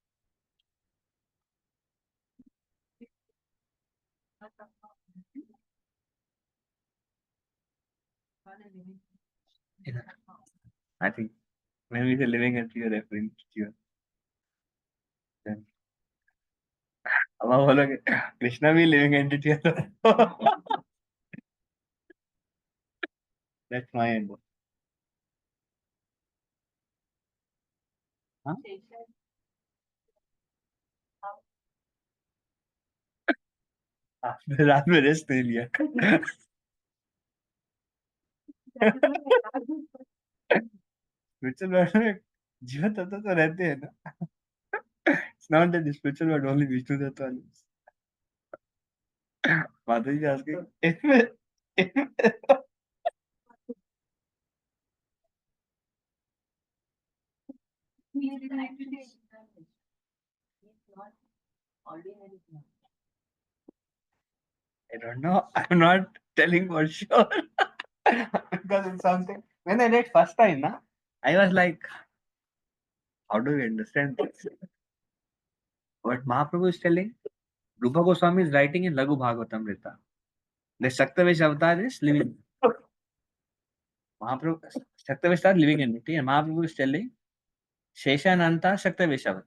I think maybe the living entity you're referring to. Then अब आप बोलोगे कृष्णा भी लिविंग एंटिटी है तो that's my end. हाँ? आपने रात में रेस्ट नहीं लिया। स्पिरिचुअल वर्ल्ड में जीवन तत्व तो रहते हैं ना। It's not that the spiritual world only Vishnu तत्व lives. माता जी asking I don't know. I'm not telling for sure. Because it's something. When I read first time, na, I was like, how do we understand this? What Mahaprabhu is telling, Rupa Goswami is writing in Laghu Bhagavatamrita. The Shaktavesh avatar is living. Mahaprabhu, Shaktavesh are living entity, and Mahaprabhu is telling Shesha and Anta Shaktavesh avatar.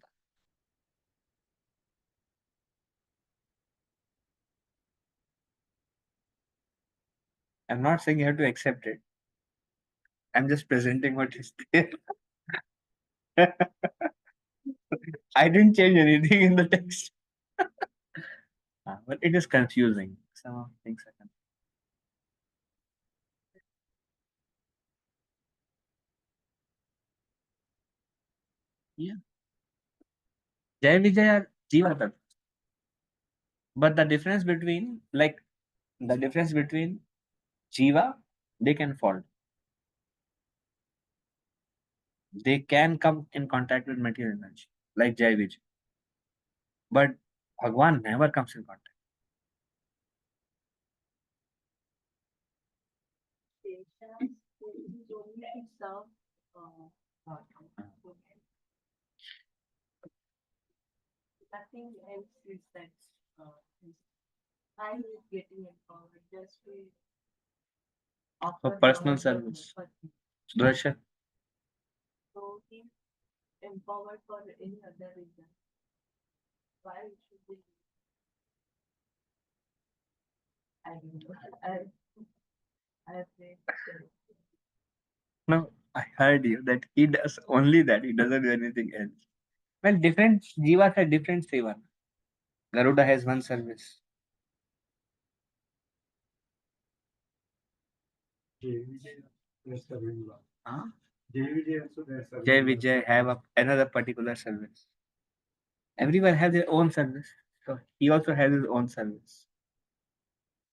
I'm not saying you have to accept it. I'm just presenting what is there. I didn't change anything in the text. But it is confusing. Some things are confusing. Yeah. Jai Vijay are Jiva Tattva. But the difference between Jiva, they can fall. They can come in contact with material energy, like Jai Vijay. But Bhagwan never comes in contact. Patience is only to serve God. Nothing else is that his mind is getting empowered just to For offer personal God service. for him. Sudarshan, So he's empowered for any other reason. Why it should be? I don't know. I played. no, I heard you that he does only that. He doesn't do anything else. Well, different Jivas have different seva. Garuda has one service. JVJ, they're serving God. Huh? JVJ also they're serving Jai God. Vijay have another particular service. Everyone has their own service. So he also has his own service.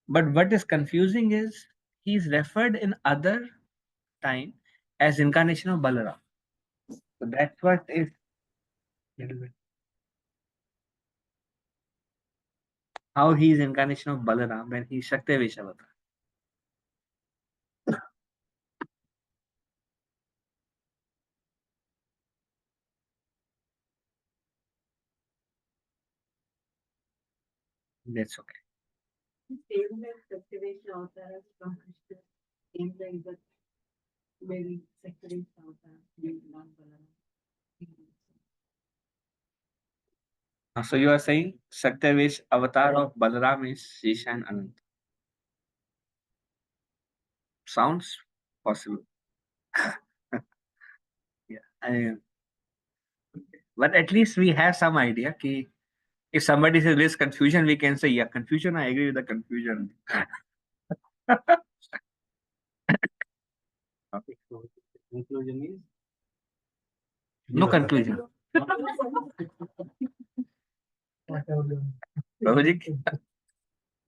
But what is confusing is he is referred in other time as incarnation of Balaram. So that's what is how he is incarnation of Balaram when he is Shakti Avatar. That's okay. Same like Satyavesha Avatar from Krishna. Same like that very separate Avatar. Not Balaram. So you are saying Saktavesh avatar of Balaram is Sesha and Anant. Sounds possible. Yeah. But at least we have some idea. Ki if somebody says there's confusion, we can say, yeah, confusion, I agree with the confusion. Okay, so the conclusion is No conclusion. Prabhuji,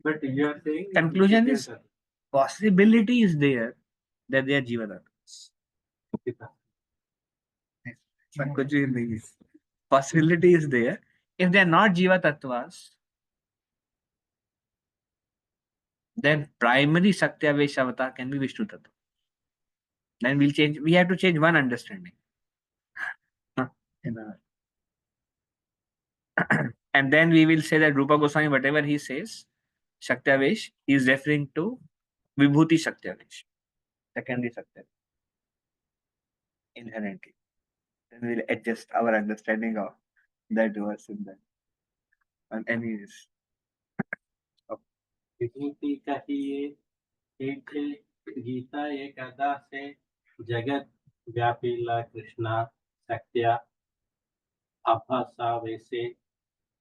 But you are saying conclusion is possibility is there that they are Jivadatas. But कुछ भी नहीं है. Possibility is there. If they are not Jiva Tattvas, then primary Sakyavesh avatar can be Vishnu Tattva. Then we'll change. We have to change one understanding. And then we will say that Rupa Goswami, whatever he says, Shaktavesh, he is referring to Vibhuti Shaktavesh, secondary Shaktavesh, inherently. Then we'll adjust our understanding of that verse in that. And anyways, विभूति कहिए एक गीता एक अदा से जगत व्यापीला Krishna Satya Abhasa Vese.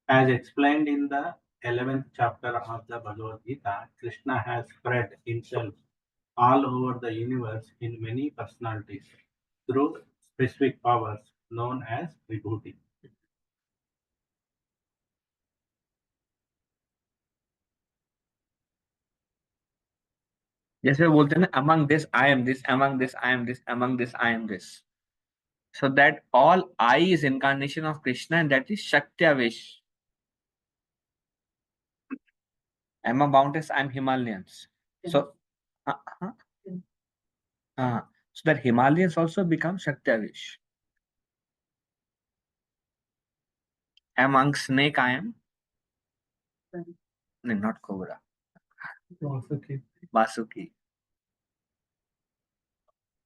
As explained in the 11th chapter of the Bhagavad Gita, Krishna has spread himself all over the universe in many personalities through specific powers known as Vibhuti. जैसे बोलते हैं ना, among this I am this, among this I am this, among this I am this. So that all I is incarnation of Krishna, and that is Shaktavesh. I'm a Mountains, I'm Himalayans. So, so that Himalayans also become Shaktavesh. Among snake I am, no, not Cobra, Vasuki. Vasuki.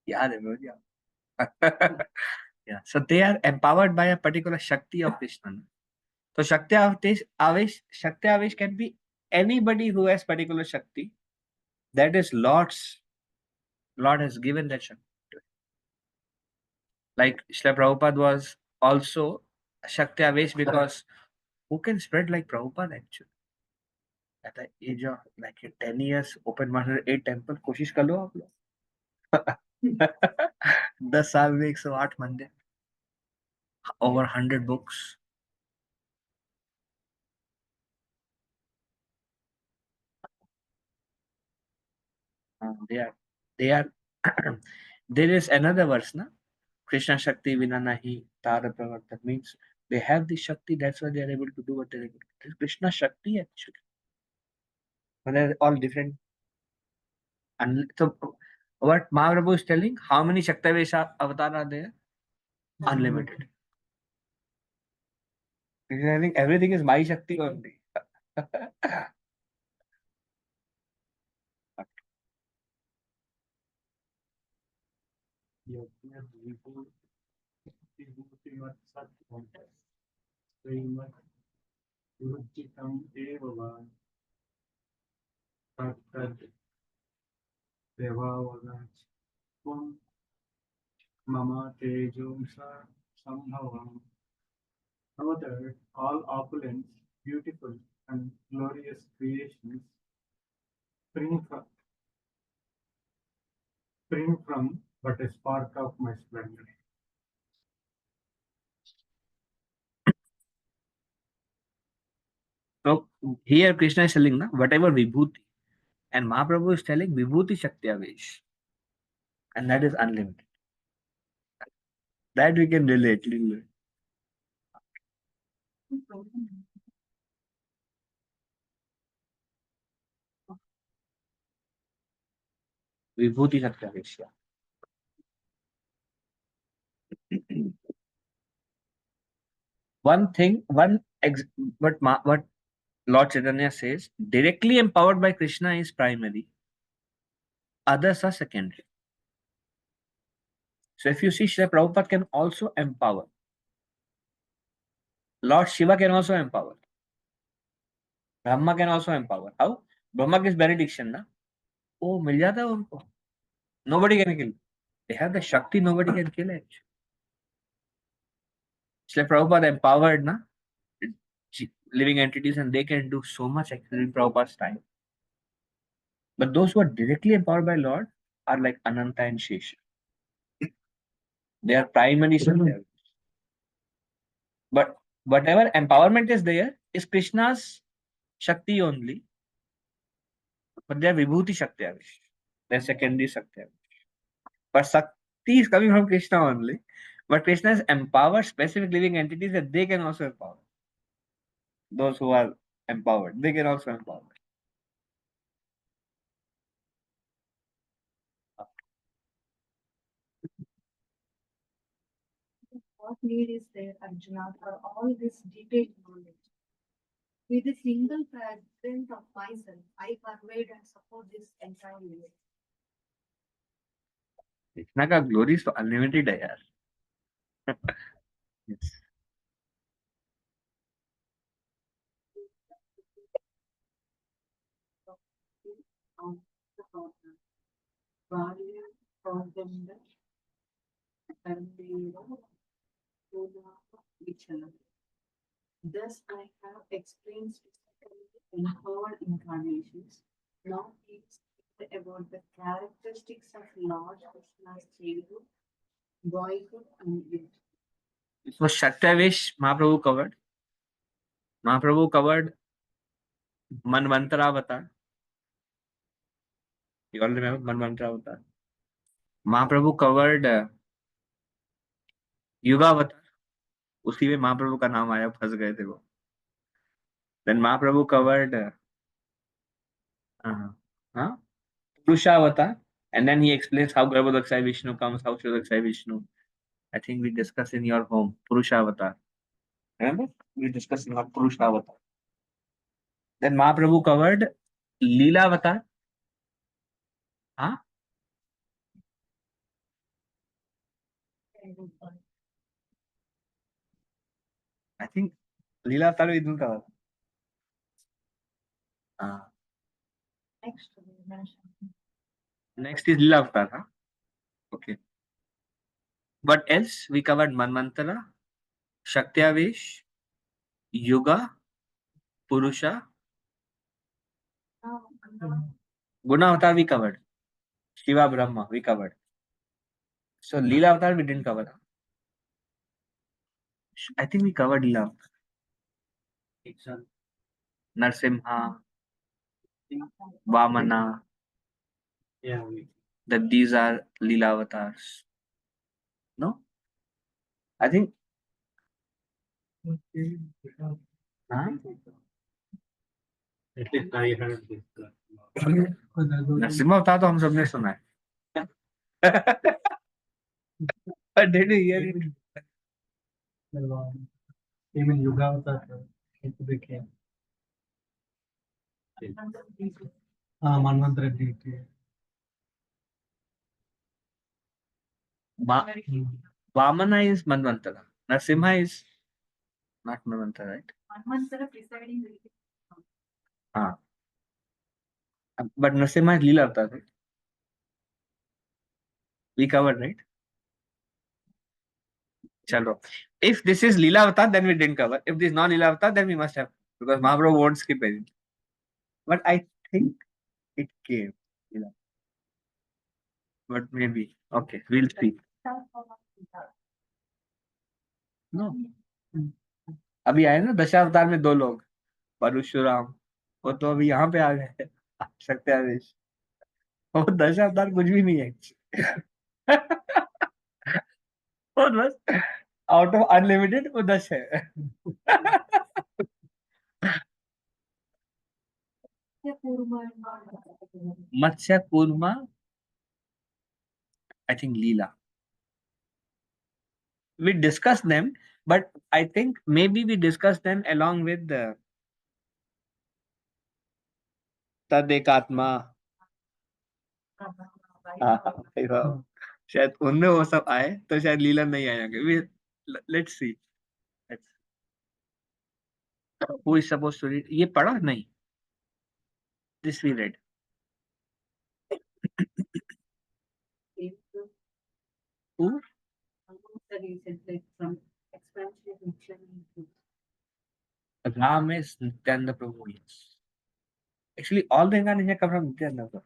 Yeah, yeah. So they are empowered by a particular Shakti of Krishna. So Shakti Avesh can be anybody who has particular Shakti. That is Lord has given that Shakti. Like Srila Prabhupada was also Shakti Avesh because who can spread like Prabhupada actually? At the age of like 10 years, open 108 temple, कोशिश कर लो आप लोग. 10 साल में 108 मंदिर, over 100 books. they are. There is another verse, na? Krishna Shakti Vina Nahi Tara Pravarta, means they have the Shakti, that's why they are able to do what they're able to do. Krishna Shakti actually. But they're all different. And so what Mahaprabhu is telling, how many Shaktavesh avatar are there? Unlimited. He's telling everything is my Shakti only. Yajna Vibhuti Satyam Srimat Urjitam Eva Tad Devavana Svam Mama Tejumsa Sambhavam. However, all opulence, beautiful and glorious creations spring from, spring from but a spark of my splendor. So here Krishna is telling, na, whatever Vibhuti. And Mahaprabhu is telling Vibhuti Shakti Avesh. And that is unlimited. That we can relate little bit. Vibhuti Shakti Avesh. One thing, what Lord Chaitanya says, directly empowered by Krishna is primary, others are secondary. So if you see, Srila Prabhupada can also empower. Lord Shiva can also empower. Brahma can also empower. How? Brahma gives benediction, na? Oh, मिल जाता है उनको. Nobody can kill. They have the Shakti, nobody can kill it. Srila Prabhupada empowered, na? Living entities, and they can do so much actually in Prabhupada's time. But those who are directly empowered by Lord are like Ananta and Shesha. They are primary Satya. But whatever empowerment is there is Krishna's Shakti only, but they are Vibhuti Shakti. They are secondary Shakti. But Shakti is coming from Krishna only. But Krishna has empowered specific living entities that they can also empower. Those who are empowered, they can also empower. What need is there, Arjuna, for all this detailed knowledge? With a single fragment of myself, I pervade and support this entire universe. Krishna का glory is तो unlimited है यार. Yes. Value for them and each other. Thus, I have experienced in whole incarnations. Now, please speak about the characteristics of Lord Krishna's childhood, boyhood, and youth. So Shaktavesh Mahaprabhu covered. Mahaprabhu covered Manvantara avatar. You all remember Manvantara avatar? Mahaprabhu covered Yuga avatar. उसी में महाप्रभु का नाम आया, फंस गए थे वो. Then Mahaprabhu covered Purusha avatar, and then he explains how Garbhodakshay Vishnu comes, how Shudakshay Vishnu. I think we discussed in your home Purusha avatar. Remember? We discussed in our Purusha avatar. Then Mahaprabhu covered Leela avatar. Huh? I think Leela avatar we didn't cover. Next, we mention Next is Leela avatar. Huh? Okay. What else? We covered Manvantara, Shaktyavesh, Yuga, Purusha, Guna avatar we covered. Shiva Brahma we covered. So Leela avatar we didn't cover. I think we covered Leela avatar. Narsimha, Vamana. Yeah, that these are Leela avatars? No? I think. Huh? at least I heard this. Narasimha अवतार तो हम सबने सुना है. But did you hear it? Even Yuga Avatar, it became Manvantara deity. Vamana is Manvantara. Narasimha is not Manvantara, right? Manvantara presiding deity. Ah. But Narasimha is Leela avatar, right? We covered, right? Chalo. If this is Leela avatar, then we didn't cover. If this is non-Leela avatar, then we must have, because Mahaprabhu won't skip anything. But I think it came. Leela. But maybe. Okay, we'll see. No. अभी आए ना दशावतार में 2 लोग, परशुराम, वो तो अभी यहाँ पे आ गए. सत्यादेश. वो दशावतार कुछ भी नहीं है. वो बस आउट ऑफ अनलिमिटेड वो 10 है. मत्स्य kurma, I think Leela. We discussed them, but I think maybe we discussed them along with the तदेकात्मा. शायद उनमें वो सब आए तो शायद लीला नहीं आएंगे. Let's see. Who is supposed to read? ये पढ़ा नहीं. This we read. Who? Ram is Nityananda Prabhu. Yes. Actually, all the incarnations come from Nityananda Prabhu.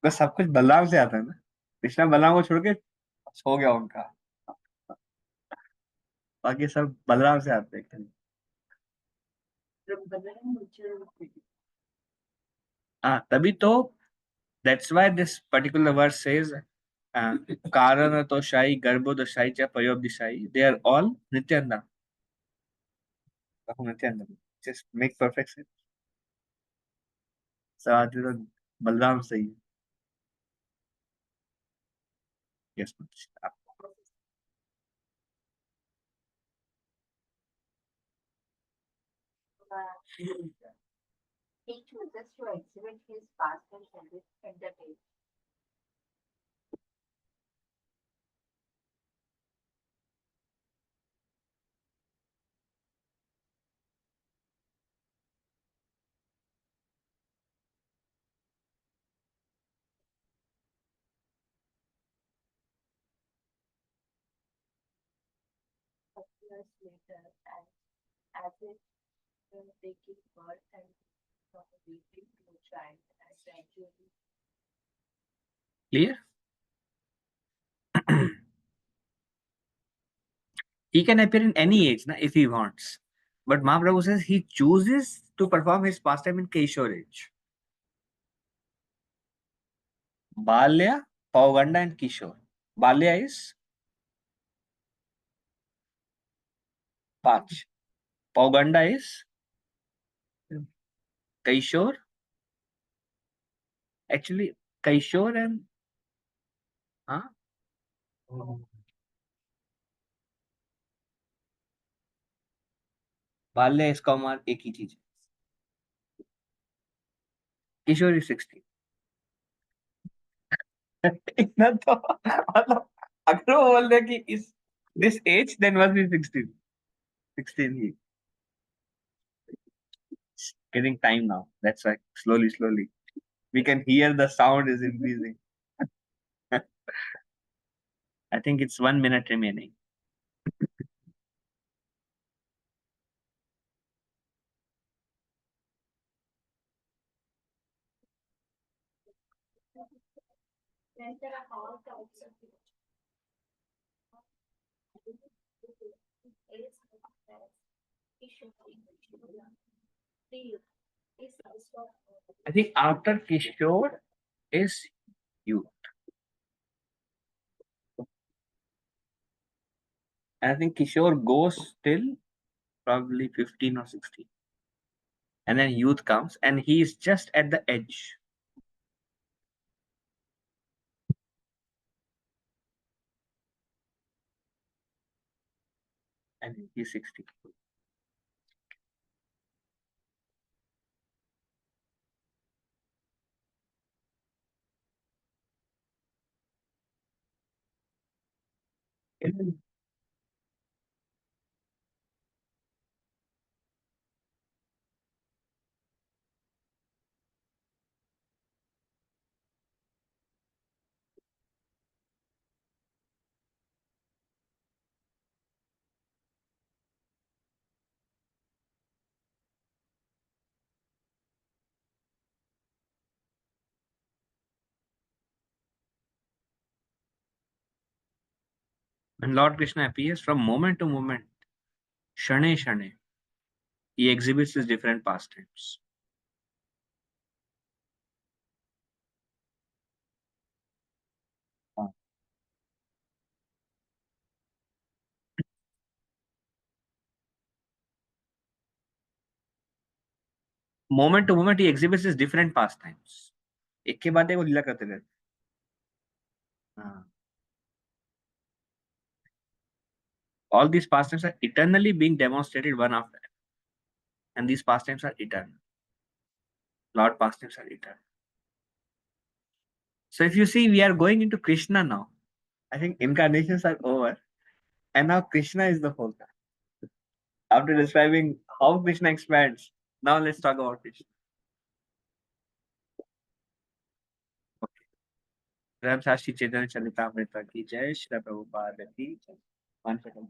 बस सब कुछ बलराम से आता है ना. कृष्णा बलराम को छोड़ के हो गया उनका. बाकी सब बलराम से आते हैं. हाँ तभी तो. That's why this particular verse says, Karana Toshai, Garbo Doshai, Cha Payobdishai. They are all Nityananda. Nityananda. Just make perfect sense. So I did Balram say. Yes, He chooses to exhibit his past and entertain. Years later, and as it taking birth and from a baby to a child, and gradually clear? He can appear in any age na, if he wants. But Mahaprabhu says he chooses to perform his pastime in Kishore age. Balya, Pauganda and Kishore. Balya is 5. Pauganda is Kishore. Actually, Kishore and huh? बाल्य इसका उम्र एक ही चीज है. किशोर is 16. इतना तो मतलब अगर वो बोल दे कि इस this age then must be 16 he. Getting time now. That's why slowly we can hear the sound is increasing. I think it's 1 minute remaining. then there are all types of is I think after Kishore is youth. And I think Kishore goes till probably 15 or 16. And then youth comes and he is just at the edge. And he's 60. When Lord Krishna appears from moment to moment, shane shane, he exhibits his different pastimes. Moment to moment, he exhibits his different pastimes. एक के बाद एक वो लीला करते रहते हैं। हाँ। All these pastimes are eternally being demonstrated one after another. And these pastimes are eternal. Lord pastimes are eternal. So if you see, we are going into Krishna now. I think incarnations are over. And now Krishna is the whole time. After describing how Krishna expands, now let's talk about Krishna. Ram Shastri चैतन्य चरितामृत की जय, श्री प्रभुपाद की जय। One second.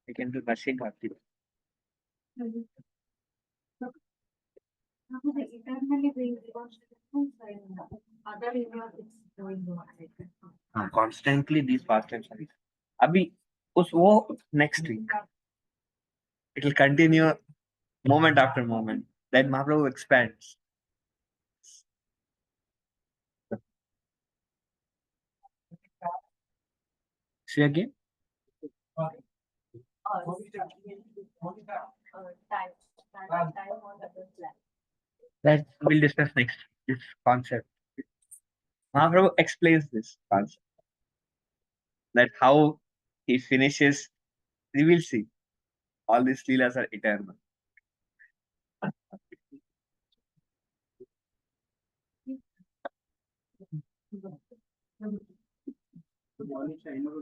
We can do Nashik Bhakti. Eternally being demonstrated and other universe going on. Constantly these pastimes are. अभी उस वो next week it will continue moment after moment. Then Mahaprabhu expands. See again. That we'll discuss next. This concept. Mahaprabhu explains this concept. That how he finishes. We will see. All these leelas are eternal.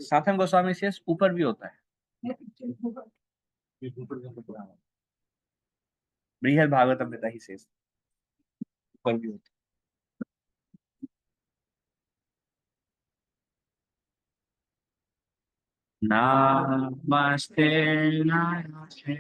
साथम Goswami से ऊपर भी होता है। बृहद भागवतम में ही से ऊपर भी होता है। नमस्ते नमस्ते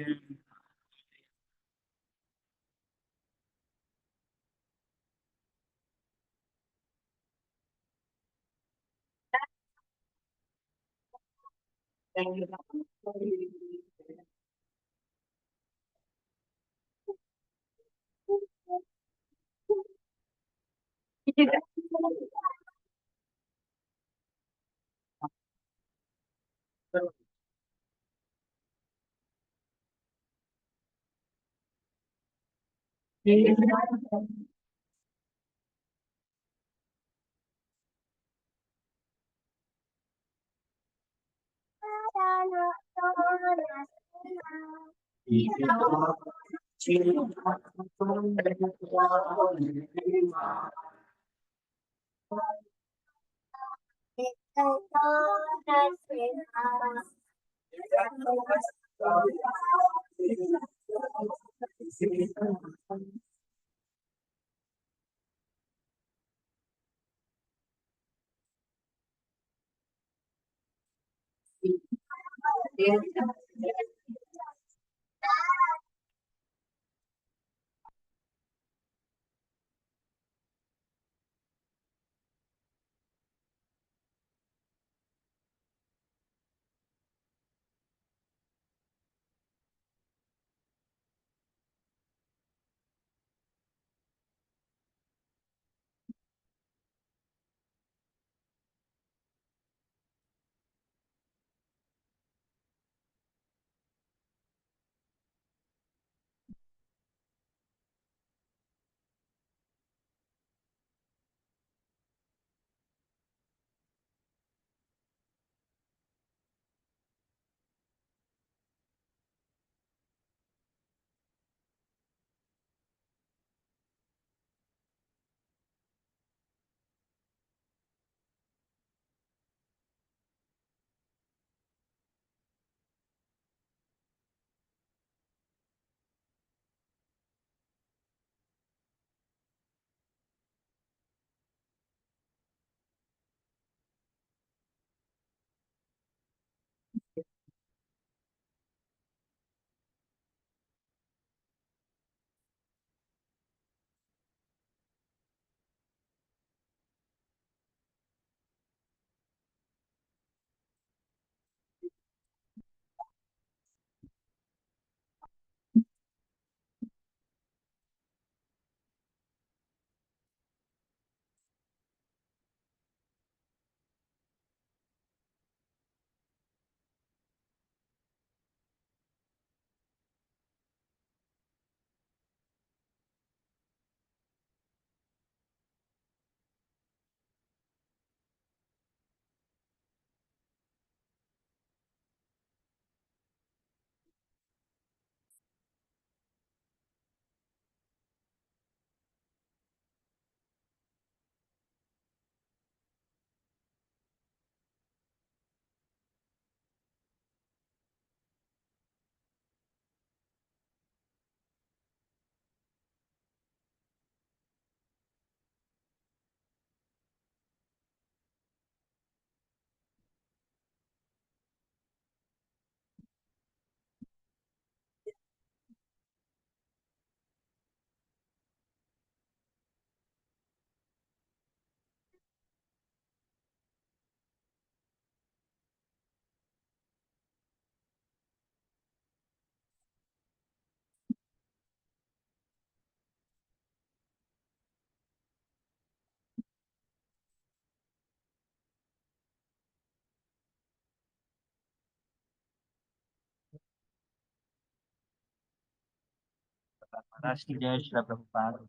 महाराज की जय, श्री प्रभुपाद।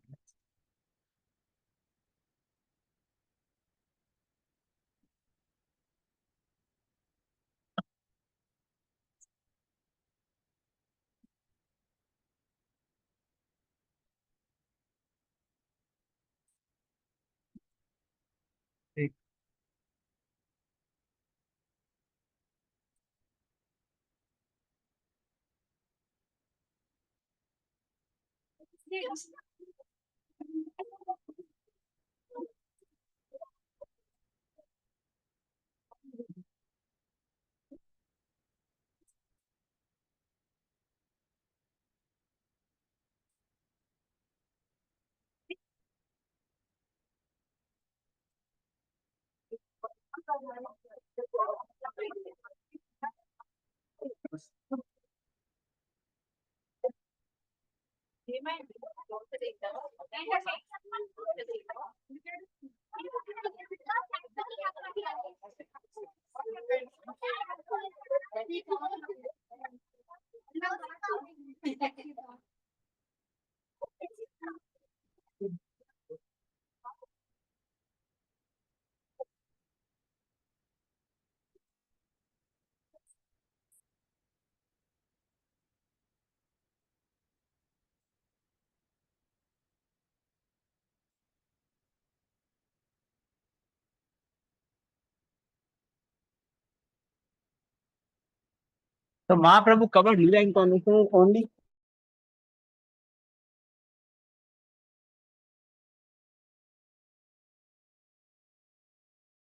ठीक। So Mahaprabhu covered Leela incarnation only